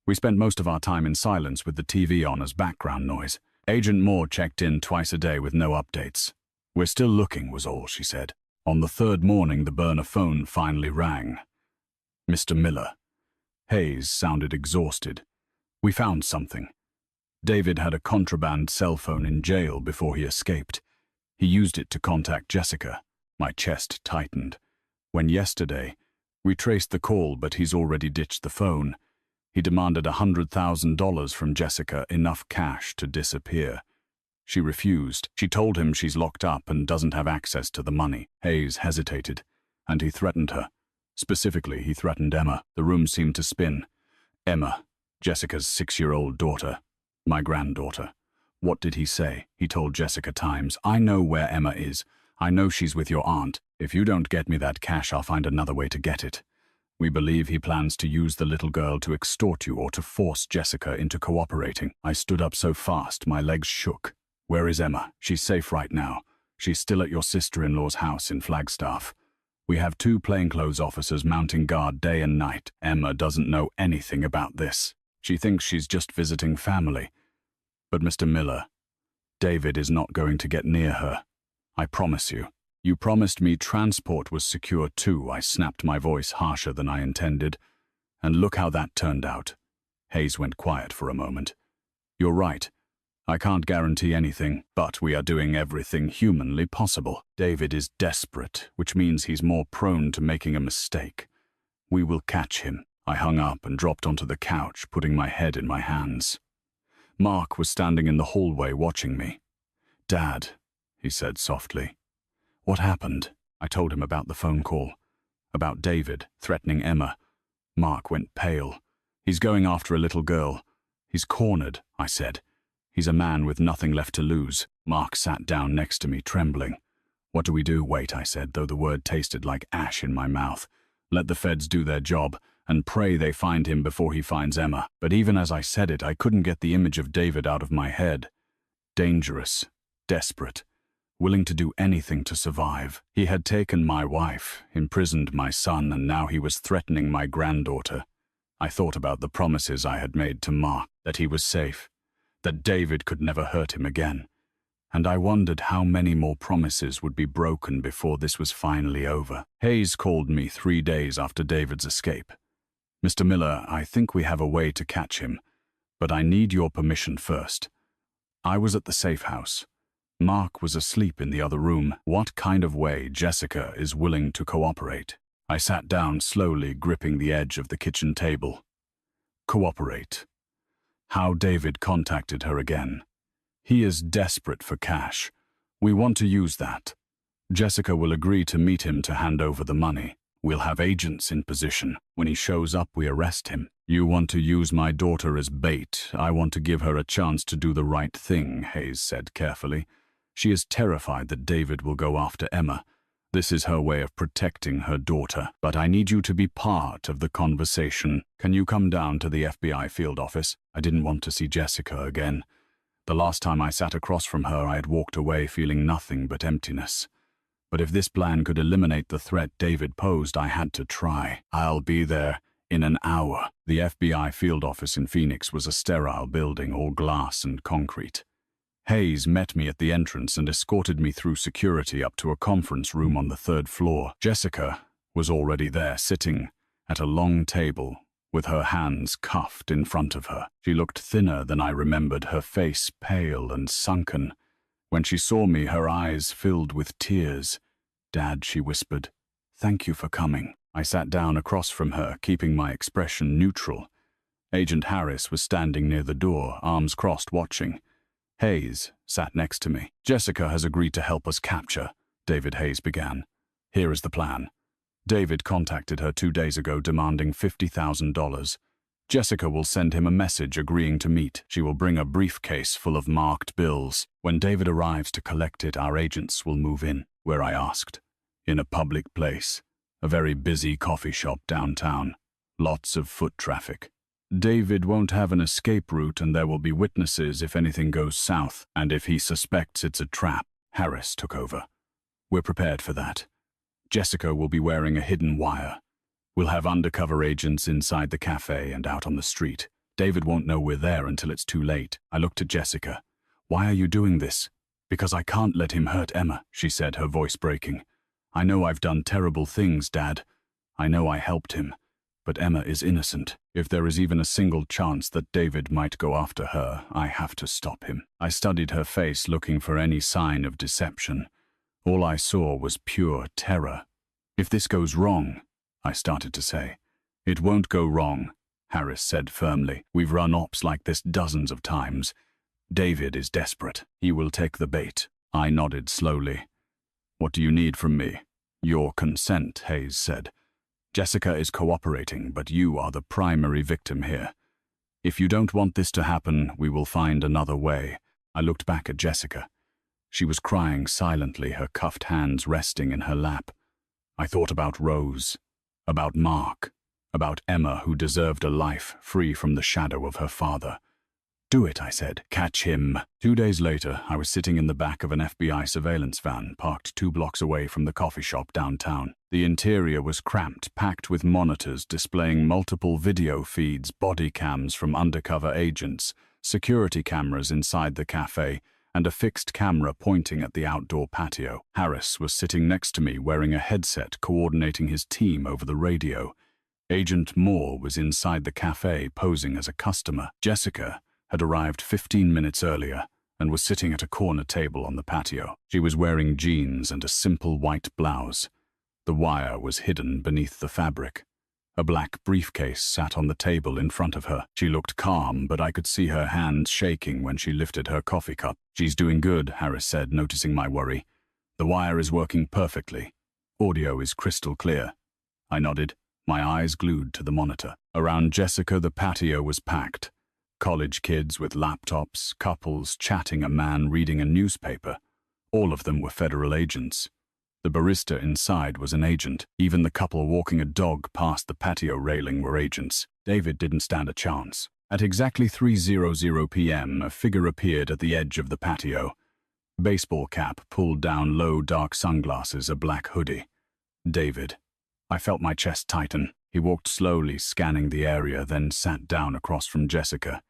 We spent most of our time in silence with the TV on as background noise. Agent Moore checked in twice a day with no updates. We're still looking, was all she said. On the 3rd morning, the burner phone finally rang. Mr. Miller. Hayes sounded exhausted. We found something. David had a contraband cell phone in jail before he escaped. He used it to contact Jessica. My chest tightened. When yesterday, we traced the call, but he's already ditched the phone. He demanded $100,000 from Jessica, enough cash to disappear. She refused. She told him she's locked up and doesn't have access to the money. Hayes hesitated, and he threatened her. Specifically, he threatened Emma. The room seemed to spin. Emma, Jessica's 6-year-old daughter, my granddaughter. What did he say? He told Jessica Times, "I know where Emma is. I know she's with your aunt. If you don't get me that cash, I'll find another way to get it." We believe he plans to use the little girl to extort you or to force Jessica into cooperating. I stood up so fast, my legs shook. Where is Emma? She's safe right now. She's still at your sister-in-law's house in Flagstaff. We have 2 plainclothes officers mounting guard day and night. Emma doesn't know anything about this. She thinks she's just visiting family. But Mr. Miller, David is not going to get near her. I promise you. You promised me transport was secure too. I snapped, my voice harsher than I intended. And look how that turned out. Hayes went quiet for a moment. You're right. I can't guarantee anything, but we are doing everything humanly possible. David is desperate, which means he's more prone to making a mistake. We will catch him. I hung up and dropped onto the couch, putting my head in my hands. Mark was standing in the hallway watching me. "Dad," he said softly. "What happened?" I told him about the phone call, about David threatening Emma. Mark went pale. "He's going after a little girl. He's cornered," I said. "He's a man with nothing left to lose." Mark sat down next to me, trembling. "What do we do?" "Wait," I said, though the word tasted like ash in my mouth. "Let the feds do their job, and pray they find him before he finds Emma." But even as I said it, I couldn't get the image of David out of my head. Dangerous, desperate, willing to do anything to survive. He had taken my wife, imprisoned my son, and now he was threatening my granddaughter. I thought about the promises I had made to Mark, that he was safe, that David could never hurt him again. And I wondered how many more promises would be broken before this was finally over. Hayes called me 3 days after David's escape. "Mr. Miller, I think we have a way to catch him, but I need your permission first." I was at the safe house. Mark was asleep in the other room. What kind of way Jessica is willing to cooperate? I sat down slowly, gripping the edge of the kitchen table. Cooperate. How David contacted her again. He is desperate for cash. We want to use that. Jessica will agree to meet him to hand over the money. We'll have agents in position. When he shows up, we arrest him. You want to use my daughter as bait. I want to give her a chance to do the right thing, Hayes said carefully. She is terrified that David will go after Emma. This is her way of protecting her daughter. But I need you to be part of the conversation. Can you come down to the FBI field office? I didn't want to see Jessica again. The last time I sat across from her, I had walked away feeling nothing but emptiness. But if this plan could eliminate the threat David posed, I had to try. I'll be there in an hour. The FBI field office in Phoenix was a sterile building, all glass and concrete. Hayes met me at the entrance and escorted me through security up to a conference room on the 3rd floor. Jessica was already there, sitting at a long table with her hands cuffed in front of her. She looked thinner than I remembered, her face pale and sunken. When she saw me, her eyes filled with tears. "Dad," she whispered, "thank you for coming." I sat down across from her, keeping my expression neutral. Agent Harris was standing near the door, arms crossed, watching. Hayes sat next to me. "Jessica has agreed to help us capture," David Hayes began. "Here is the plan. David contacted her 2 days ago demanding $50,000. Jessica will send him a message agreeing to meet. She will bring a briefcase full of marked bills. When David arrives to collect it, our agents will move in, where I asked. In a public place, a very busy coffee shop downtown. Lots of foot traffic. David won't have an escape route, and there will be witnesses if anything goes south, and if he suspects it's a trap. Harris took over. We're prepared for that. Jessica will be wearing a hidden wire. We'll have undercover agents inside the cafe and out on the street. David won't know we're there until it's too late. I looked at Jessica. "Why are you doing this?" "Because I can't let him hurt Emma," she said, her voice breaking. "I know I've done terrible things, Dad. I know I helped him. But Emma is innocent. If there is even a single chance that David might go after her, I have to stop him. I studied her face, looking for any sign of deception. All I saw was pure terror. If this goes wrong, I started to say. It won't go wrong, Harris said firmly. We've run ops like this dozens of times. David is desperate. He will take the bait. I nodded slowly. What do you need from me? Your consent, Hayes said. Jessica is cooperating, but you are the primary victim here. If you don't want this to happen, we will find another way. I looked back at Jessica. She was crying silently, her cuffed hands resting in her lap. I thought about Rose, about Mark, about Emma, who deserved a life free from the shadow of her father. Do it, I said. Catch him. 2 days later, I was sitting in the back of an FBI surveillance van parked 2 blocks away from the coffee shop downtown. The interior was cramped, packed with monitors displaying multiple video feeds, body cams from undercover agents, security cameras inside the cafe, and a fixed camera pointing at the outdoor patio. Harris was sitting next to me wearing a headset, coordinating his team over the radio. Agent Moore was inside the cafe posing as a customer. Jessica had arrived 15 minutes earlier and was sitting at a corner table on the patio. She was wearing jeans and a simple white blouse. The wire was hidden beneath the fabric. A black briefcase sat on the table in front of her. She looked calm, but I could see her hands shaking when she lifted her coffee cup. She's doing good, Harris said, noticing my worry. The wire is working perfectly. Audio is crystal clear. I nodded, my eyes glued to the monitor. Around Jessica, the patio was packed. College kids with laptops, couples chatting, a man reading a newspaper. All of them were federal agents. The barista inside was an agent. Even the couple walking a dog past the patio railing were agents. David didn't stand a chance. At exactly 3:00 p.m., a figure appeared at the edge of the patio. Baseball cap pulled down, low dark sunglasses, a black hoodie. David. I felt my chest tighten. He walked slowly, scanning the area, then sat down across from Jessica.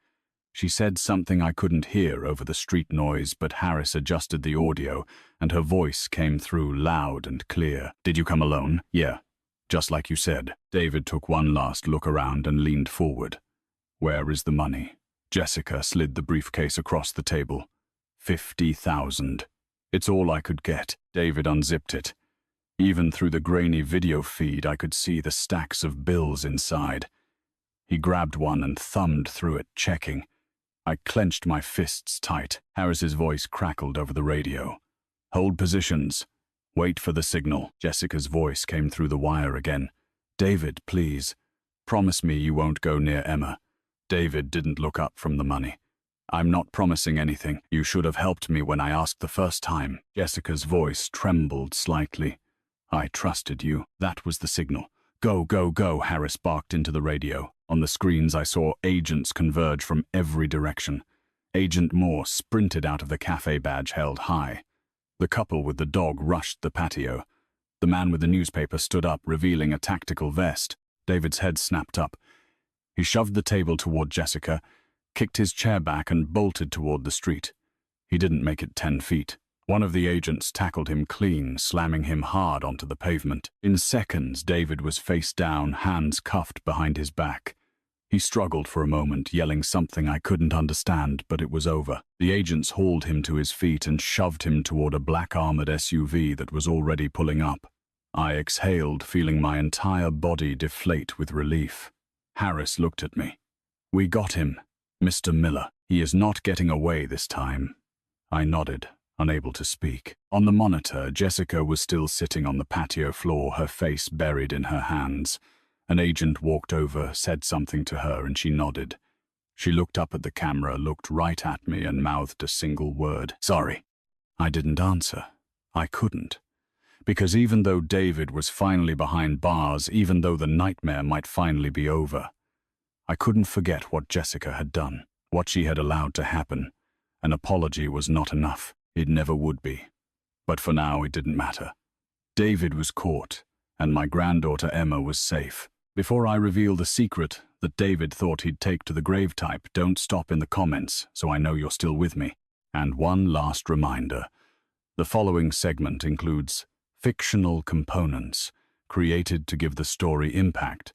She said something I couldn't hear over the street noise, but Harris adjusted the audio, and her voice came through loud and clear. Did you come alone? Yeah, just like you said. David took one last look around and leaned forward. Where is the money? Jessica slid the briefcase across the table. 50,000. It's all I could get. David unzipped it. Even through the grainy video feed, I could see the stacks of bills inside. He grabbed one and thumbed through it, checking. I clenched my fists tight. Harris's voice crackled over the radio. Hold positions. Wait for the signal. Jessica's voice came through the wire again. David, please. Promise me you won't go near Emma. David didn't look up from the money. I'm not promising anything. You should have helped me when I asked the first time. Jessica's voice trembled slightly. I trusted you. That was the signal. Go, go, go, Harris barked into the radio. On the screens, I saw agents converge from every direction. Agent Moore sprinted out of the cafe, badge held high. The couple with the dog rushed the patio. The man with the newspaper stood up, revealing a tactical vest. David's head snapped up. He shoved the table toward Jessica, kicked his chair back, and bolted toward the street. He didn't make it 10 feet. One of the agents tackled him clean, slamming him hard onto the pavement. In seconds, David was face down, hands cuffed behind his back. He struggled for a moment, yelling something I couldn't understand, but it was over. The agents hauled him to his feet and shoved him toward a black armored SUV that was already pulling up. I exhaled, feeling my entire body deflate with relief. Harris looked at me. We got him, Mr. Miller. He is not getting away this time. I nodded, unable to speak. On the monitor, Jessica was still sitting on the patio floor, her face buried in her hands. An agent walked over, said something to her, and she nodded. She looked up at the camera, looked right at me, and mouthed a single word. Sorry. I didn't answer. I couldn't. Because even though David was finally behind bars, even though the nightmare might finally be over, I couldn't forget what Jessica had done, what she had allowed to happen. An apology was not enough. It never would be. But for now, it didn't matter. David was caught, and my granddaughter Emma was safe. Before I reveal the secret that David thought he'd take to the grave type, don't stop in the comments so I know you're still with me. And one last reminder. The following segment includes fictional components created to give the story impact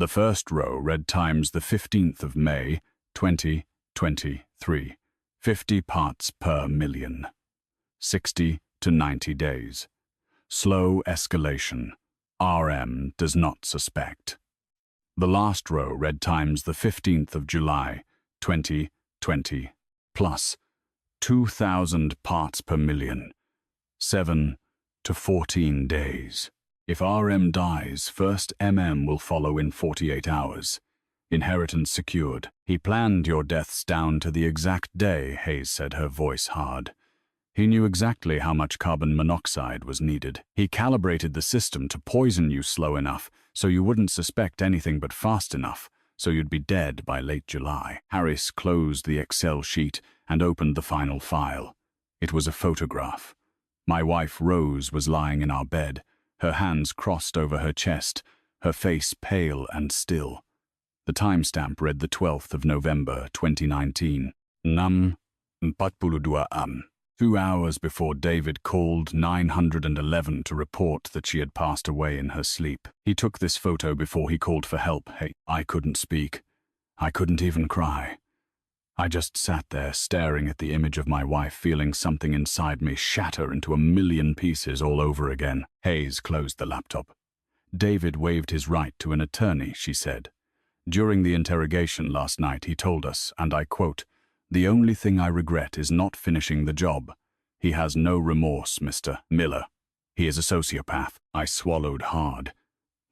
The first row read times the 15th of May, 2023. 50 parts per million. 60 to 90 days. Slow escalation. RM does not suspect. The last row read times the 15th of July, 2020, plus 2,000 parts per million. 7 to 14 days. If RM dies, first MM will follow in 48 hours. Inheritance secured. He planned your deaths down to the exact day, Hayes said, her voice hard. He knew exactly how much carbon monoxide was needed. He calibrated the system to poison you slow enough so you wouldn't suspect anything but fast enough, so you'd be dead by late July. Harris closed the Excel sheet and opened the final file. It was a photograph. My wife Rose was lying in our bed, her hands crossed over her chest, her face pale and still. The timestamp read the 12th of November, 2019. 42 am. 2 hours before David called 911 to report that she had passed away in her sleep. He took this photo before he called for help. Hey, I couldn't speak. I couldn't even cry. I just sat there staring at the image of my wife, feeling something inside me shatter into a million pieces all over again. Hayes closed the laptop. David waived his right to an attorney, she said. During the interrogation last night, he told us, and I quote, "The only thing I regret is not finishing the job. He has no remorse, Mr. Miller. He is a sociopath." I swallowed hard.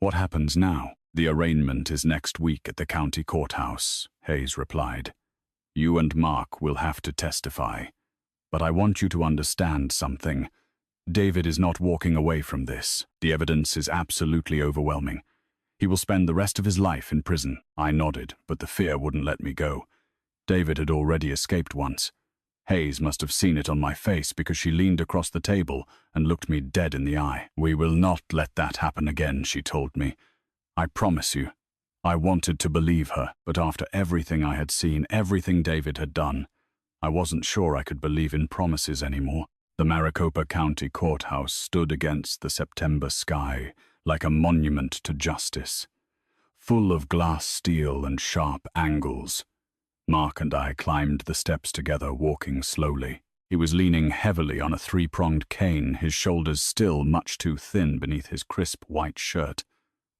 What happens now? The arraignment is next week at the county courthouse, Hayes replied. You and Mark will have to testify. But I want you to understand something. David is not walking away from this. The evidence is absolutely overwhelming. He will spend the rest of his life in prison. I nodded, but the fear wouldn't let me go. David had already escaped once. Hayes must have seen it on my face because she leaned across the table and looked me dead in the eye. We will not let that happen again, she told me. I promise you. I wanted to believe her, but after everything I had seen, everything David had done, I wasn't sure I could believe in promises anymore. The Maricopa County Courthouse stood against the September sky like a monument to justice, full of glass steel and sharp angles. Mark and I climbed the steps together, walking slowly. He was leaning heavily on a three-pronged cane, his shoulders still much too thin beneath his crisp white shirt.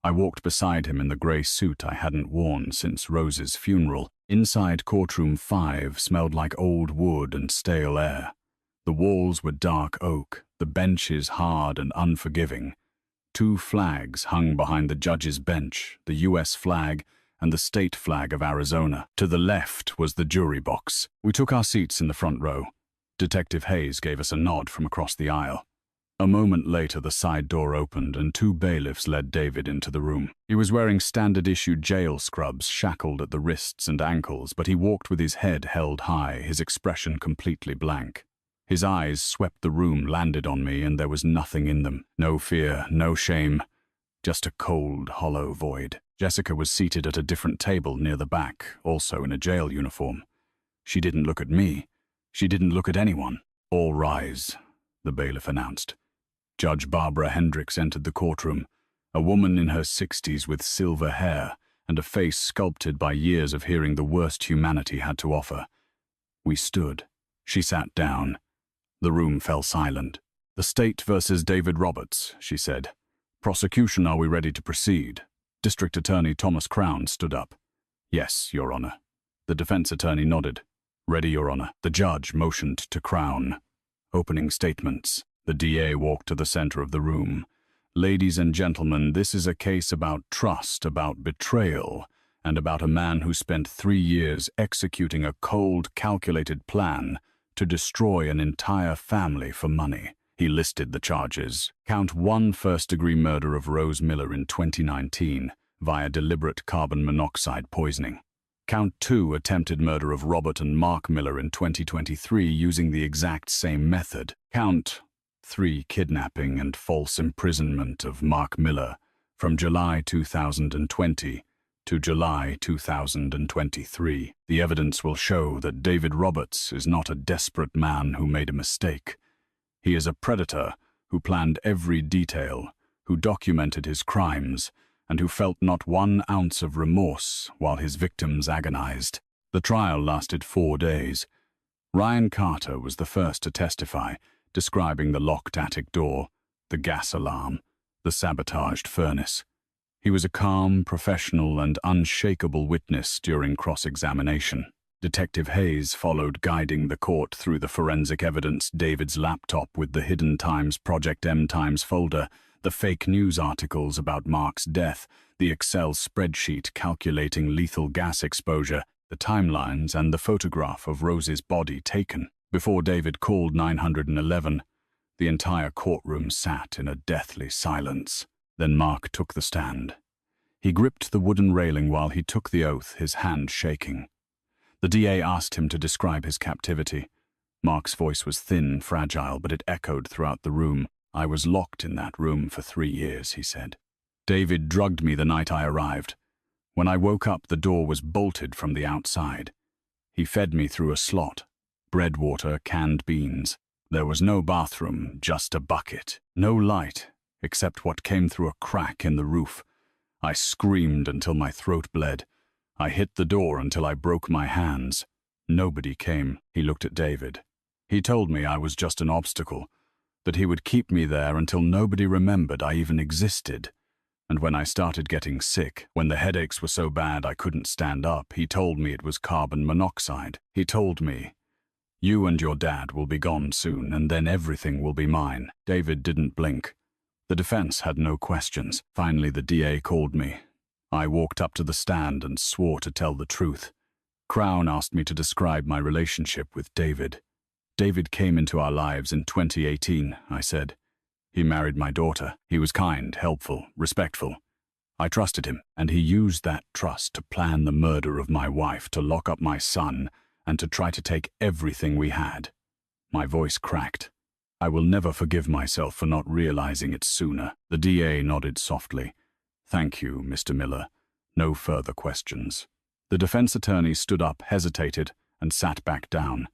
I walked beside him in the grey suit I hadn't worn since Rose's funeral. Inside courtroom 5 smelled like old wood and stale air. The walls were dark oak, the benches hard and unforgiving. 2 flags hung behind the judge's bench, the U.S. flag and the state flag of Arizona. To the left was the jury box. We took our seats in the front row. Detective Hayes gave us a nod from across the aisle. A moment later, the side door opened and 2 bailiffs led David into the room. He was wearing standard-issue jail scrubs, shackled at the wrists and ankles, but he walked with his head held high, his expression completely blank. His eyes swept the room, landed on me, and there was nothing in them. No fear, no shame, just a cold, hollow void. Jessica was seated at a different table near the back, also in a jail uniform. She didn't look at me. She didn't look at anyone. All rise, the bailiff announced. Judge Barbara Hendricks entered the courtroom, a woman in her 60s with silver hair and a face sculpted by years of hearing the worst humanity had to offer. We stood. She sat down. The room fell silent. "The state versus David Roberts," she said. "Prosecution, are we ready to proceed?" District Attorney Thomas Crown stood up. "Yes, Your Honor." The defense attorney nodded. "Ready, Your Honor." The judge motioned to Crown. Opening statements. The DA walked to the center of the room. "Ladies and gentlemen, this is a case about trust, about betrayal, and about a man who spent 3 years executing a cold, calculated plan to destroy an entire family for money." He listed the charges. Count 1, first-degree murder of Rose Miller in 2019 via deliberate carbon monoxide poisoning. Count 2, attempted murder of Robert and Mark Miller in 2023 using the exact same method. Count 3, kidnapping and false imprisonment of Mark Miller from July 2020 to July 2023. The evidence will show that David Roberts is not a desperate man who made a mistake. He is a predator who planned every detail, who documented his crimes, and who felt not 1 ounce of remorse while his victims agonized. The trial lasted 4 days. Ryan Carter was the first to testify, describing the locked attic door, the gas alarm, the sabotaged furnace. He was a calm, professional, and unshakable witness during cross-examination. Detective Hayes followed, guiding the court through the forensic evidence, David's laptop with the hidden Times Project M Times folder, the fake news articles about Mark's death, the Excel spreadsheet calculating lethal gas exposure, the timelines, and the photograph of Rose's body taken. Before David called 911, the entire courtroom sat in a deathly silence. Then Mark took the stand. He gripped the wooden railing while he took the oath, his hand shaking. The DA asked him to describe his captivity. Mark's voice was thin, fragile, but it echoed throughout the room. "I was locked in that room for 3 years," he said. "David drugged me the night I arrived. When I woke up, the door was bolted from the outside. He fed me through a slot. Bread, water, canned beans. There was no bathroom, just a bucket. No light, except what came through a crack in the roof. I screamed until my throat bled. I hit the door until I broke my hands. Nobody came." He looked at David. "He told me I was just an obstacle, that he would keep me there until nobody remembered I even existed. And when I started getting sick, when the headaches were so bad I couldn't stand up, he told me it was carbon monoxide. He told me, 'You and your dad will be gone soon, and then everything will be mine.'" David didn't blink. The defense had no questions. Finally, the DA called me. I walked up to the stand and swore to tell the truth. Crown asked me to describe my relationship with David. "David came into our lives in 2018, I said. "He married my daughter. He was kind, helpful, respectful. I trusted him, and he used that trust to plan the murder of my wife, to lock up my son, and to try to take everything we had." My voice cracked. "I will never forgive myself for not realizing it sooner." The DA nodded softly. "Thank you, Mr. Miller. No further questions." The defense attorney stood up, hesitated, and sat back down.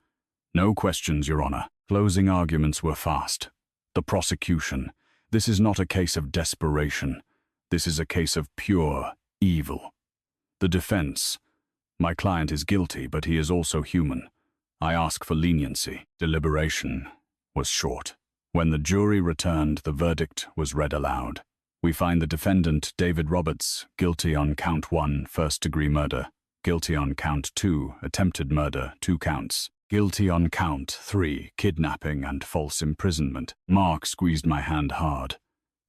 "No questions, Your Honor." Closing arguments were fast. The prosecution. "This is not a case of desperation. This is a case of pure evil." The defense. "My client is guilty, but he is also human. I ask for leniency." Deliberation was short. When the jury returned, the verdict was read aloud. "We find the defendant, David Roberts, guilty on count 1, first-degree murder. Guilty on count 2, attempted murder, 2 counts. Guilty on count 3, kidnapping and false imprisonment." Mark squeezed my hand hard.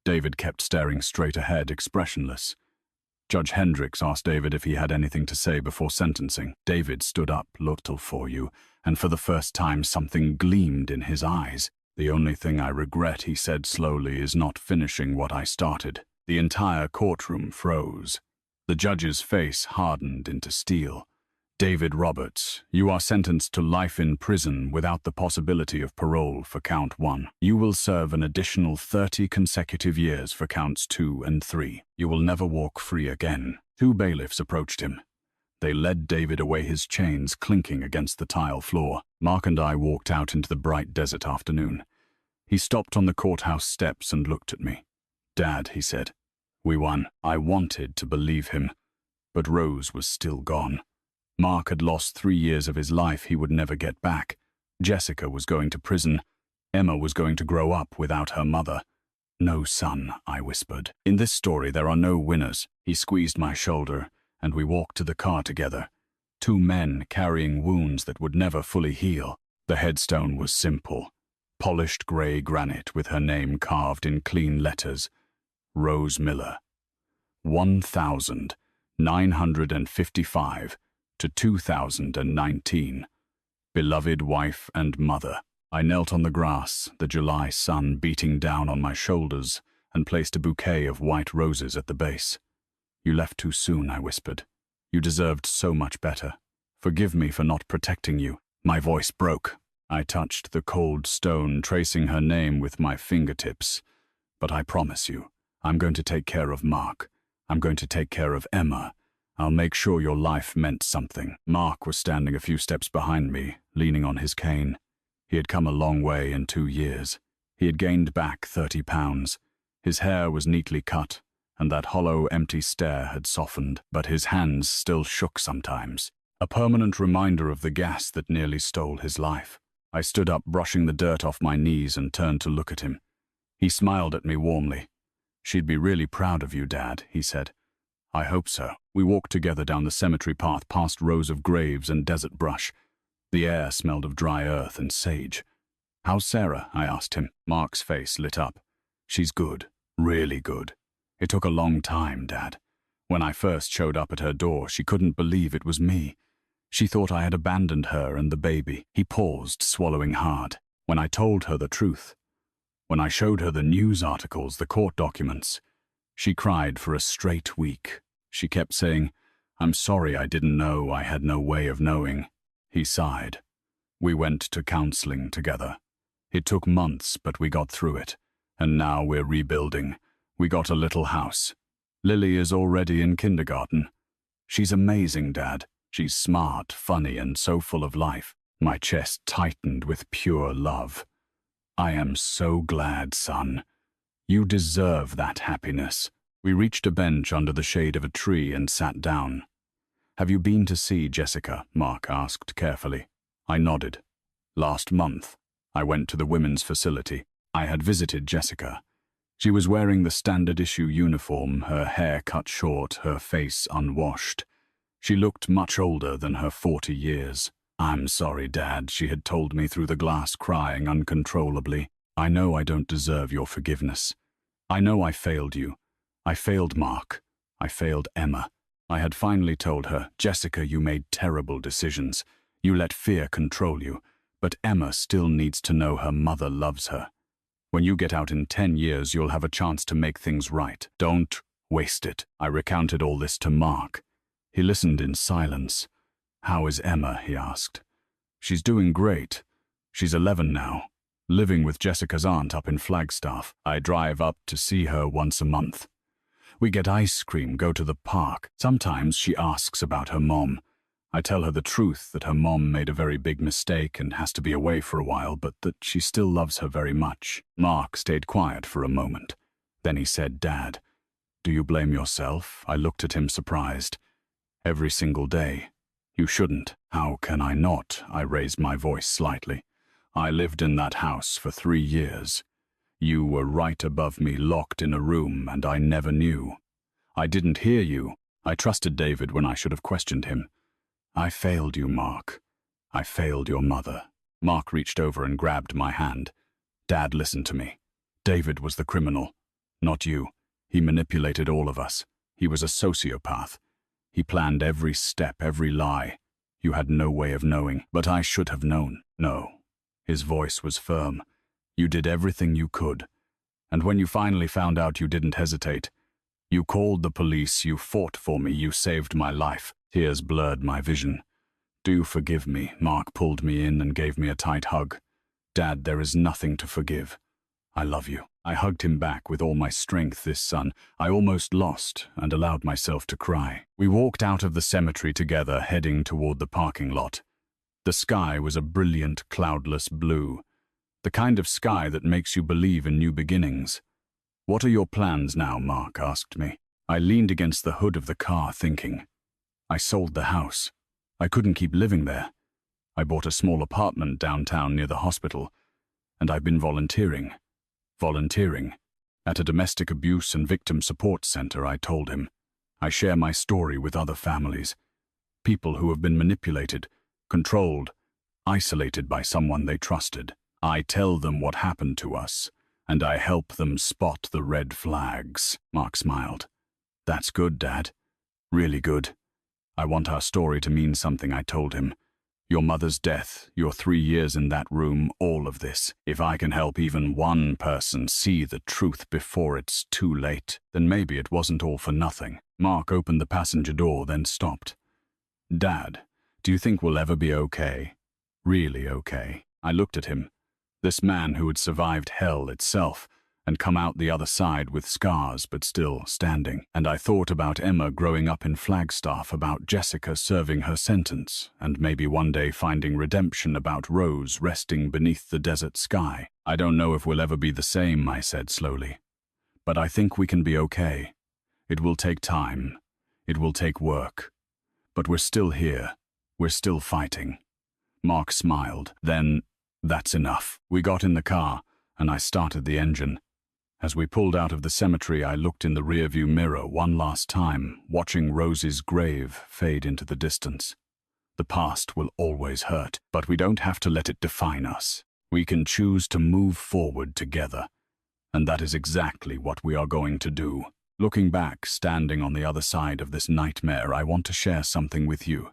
David kept staring straight ahead, expressionless. Judge Hendricks asked David if he had anything to say before sentencing. David stood up, "Looked for you," and for the first time something gleamed in his eyes. "The only thing I regret," he said slowly, "is not finishing what I started." The entire courtroom froze. The judge's face hardened into steel. "David Roberts, you are sentenced to life in prison without the possibility of parole for count 1. You will serve an additional 30 consecutive years for counts 2 and 3. You will never walk free again." 2 bailiffs approached him. They led David away, his chains clinking against the tile floor. Mark and I walked out into the bright desert afternoon. He stopped on the courthouse steps and looked at me. "Dad," he said, "we won." I wanted to believe him, but Rose was still gone. Mark had lost 3 years of his life he would never get back. Jessica was going to prison. Emma was going to grow up without her mother. "No son," I whispered. "In this story there are no winners." He squeezed my shoulder, and we walked to the car together. 2 men carrying wounds that would never fully heal. The headstone was simple. Polished grey granite with her name carved in clean letters. Rose Miller. 1955 to 2019. Beloved wife and mother. I knelt on the grass, the July sun beating down on my shoulders, and placed a bouquet of white roses at the base. "You left too soon," I whispered. "You deserved so much better. Forgive me for not protecting you." My voice broke. I touched the cold stone, tracing her name with my fingertips. "But I promise you, I'm going to take care of Mark. I'm going to take care of Emma. I'll make sure your life meant something." Mark was standing a few steps behind me, leaning on his cane. He had come a long way in 2 years. He had gained back 30 pounds. His hair was neatly cut, and that hollow, empty stare had softened, but his hands still shook sometimes. A permanent reminder of the gas that nearly stole his life. I stood up, brushing the dirt off my knees, and turned to look at him. He smiled at me warmly. "She'd be really proud of you, Dad," he said. "I hope so." We walked together down the cemetery path past rows of graves and desert brush. The air smelled of dry earth and sage. "How's Sarah?" I asked him. Mark's face lit up. "She's good, really good. It took a long time, Dad. When I first showed up at her door, she couldn't believe it was me. She thought I had abandoned her and the baby." He paused, swallowing hard. "When I told her the truth, when I showed her the news articles, the court documents, she cried for a straight week. She kept saying, 'I'm sorry, I didn't know, I had no way of knowing.'" He sighed. "We went to counseling together. It took months, but we got through it. And now we're rebuilding. We got a little house. Lily is already in kindergarten. She's amazing, Dad. She's smart, funny, and so full of life." My chest tightened with pure love. "I am so glad, son. You deserve that happiness." We reached a bench under the shade of a tree and sat down. "Have you been to see Jessica?" Mark asked carefully. I nodded. "Last month, I went to the women's facility. I had visited Jessica. She was wearing the standard-issue uniform, her hair cut short, her face unwashed. She looked much older than her 40 years. 'I'm sorry, Dad,' she had told me through the glass, crying uncontrollably. 'I know I don't deserve your forgiveness. I know I failed you. I failed Mark. I failed Emma.' I had finally told her, 'Jessica, you made terrible decisions. You let fear control you. But Emma still needs to know her mother loves her. When you get out in 10 years, you'll have a chance to make things right. Don't waste it.' I recounted all this to Mark. He listened in silence. 'How is Emma?' he asked. 'She's doing great. She's 11 now, living with Jessica's aunt up in Flagstaff. I drive up to see her once a month. We get ice cream, go to the park. Sometimes she asks about her mom. I tell her the truth, that her mom made a very big mistake and has to be away for a while, but that she still loves her very much.' Mark stayed quiet for a moment. Then he said, 'Dad, do you blame yourself?' I looked at him surprised. 'Every single day.' 'You shouldn't.' 'How can I not?' I raised my voice slightly. 'I lived in that house for 3 years. You were right above me, locked in a room, and I never knew. I didn't hear you. I trusted David when I should have questioned him. I failed you, Mark. I failed your mother.' Mark reached over and grabbed my hand. 'Dad, listen to me. David was the criminal, not you. He manipulated all of us. He was a sociopath. He planned every step, every lie. You had no way of knowing, but I should have known.' 'No.' His voice was firm. 'You did everything you could. And when you finally found out, you didn't hesitate. You called the police, you fought for me, you saved my life.' Tears blurred my vision. 'Do forgive me.' Mark pulled me in and gave me a tight hug. 'Dad, there is nothing to forgive. I love you.' I hugged him back with all my strength this son. I almost lost and allowed myself to cry. We walked out of the cemetery together, heading toward the parking lot. The sky was a brilliant, cloudless blue. The kind of sky that makes you believe in new beginnings. 'What are your plans now?' Mark asked me. I leaned against the hood of the car, thinking. I sold the house. I couldn't keep living there. I bought a small apartment downtown near the hospital, and I've been volunteering. At a domestic abuse and victim support center, I told him. I share my story with other families. People who have been manipulated, controlled, isolated by someone they trusted. I tell them what happened to us, and I help them spot the red flags." Mark smiled. "That's good, Dad. Really good. I want our story to mean something," I told him. "Your mother's death, your 3 years in that room, all of this. If I can help even one person see the truth before it's too late, then maybe it wasn't all for nothing." Mark opened the passenger door, then stopped. "Dad, do you think we'll ever be okay? Really okay?" I looked at him. This man who had survived hell itself and come out the other side with scars but still standing. And I thought about Emma growing up in Flagstaff, about Jessica serving her sentence, and maybe one day finding redemption, about Rose resting beneath the desert sky. "I don't know if we'll ever be the same," I said slowly. "But I think we can be okay. It will take time. It will take work. But we're still here. We're still fighting. Mark smiled. Then, that's enough. We got in the car, and I started the engine. As we pulled out of the cemetery, I looked in the rearview mirror one last time, watching Rosie's grave fade into the distance. The past will always hurt, but we don't have to let it define us. We can choose to move forward together. And that is exactly what we are going to do. Looking back, standing on the other side of this nightmare, I want to share something with you.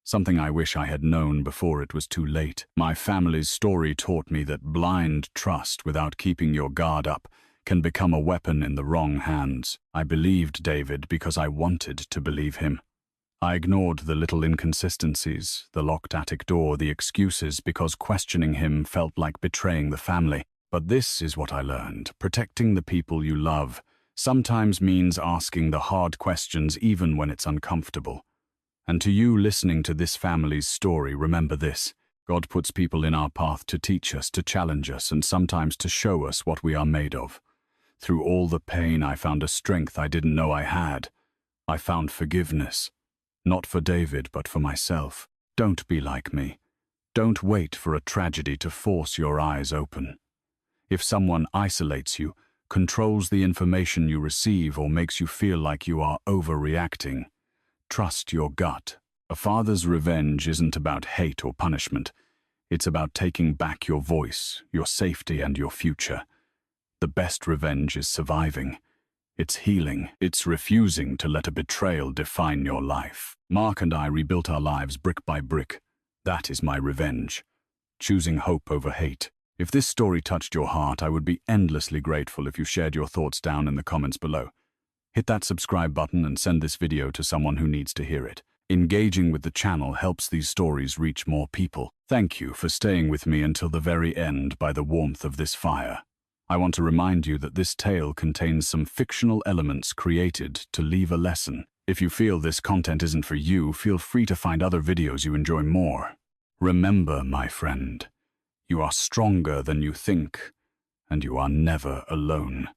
Something I wish I had known before it was too late. My family's story taught me that blind trust without keeping your guard up can become a weapon in the wrong hands. I believed David because I wanted to believe him. I ignored the little inconsistencies, the locked attic door, the excuses, because questioning him felt like betraying the family. But this is what I learned. Protecting the people you love sometimes means asking the hard questions even when it's uncomfortable. And to you listening to this family's story, remember this. God puts people in our path to teach us, to challenge us, and sometimes to show us what we are made of. Through all the pain, I found a strength I didn't know I had. I found forgiveness. Not for David, but for myself. Don't be like me. Don't wait for a tragedy to force your eyes open. If someone isolates you, controls the information you receive, or makes you feel like you are overreacting, trust your gut. A father's revenge isn't about hate or punishment. It's about taking back your voice, your safety, and your future. The best revenge is surviving. It's healing. It's refusing to let a betrayal define your life. Mark and I rebuilt our lives brick by brick. That is my revenge. Choosing hope over hate. If this story touched your heart, I would be endlessly grateful if you shared your thoughts down in the comments below. Hit that subscribe button and send this video to someone who needs to hear it. Engaging with the channel helps these stories reach more people. Thank you for staying with me until the very end by the warmth of this fire. I want to remind you that this tale contains some fictional elements created to leave a lesson. If you feel this content isn't for you, feel free to find other videos you enjoy more. Remember, my friend, you are stronger than you think, and you are never alone.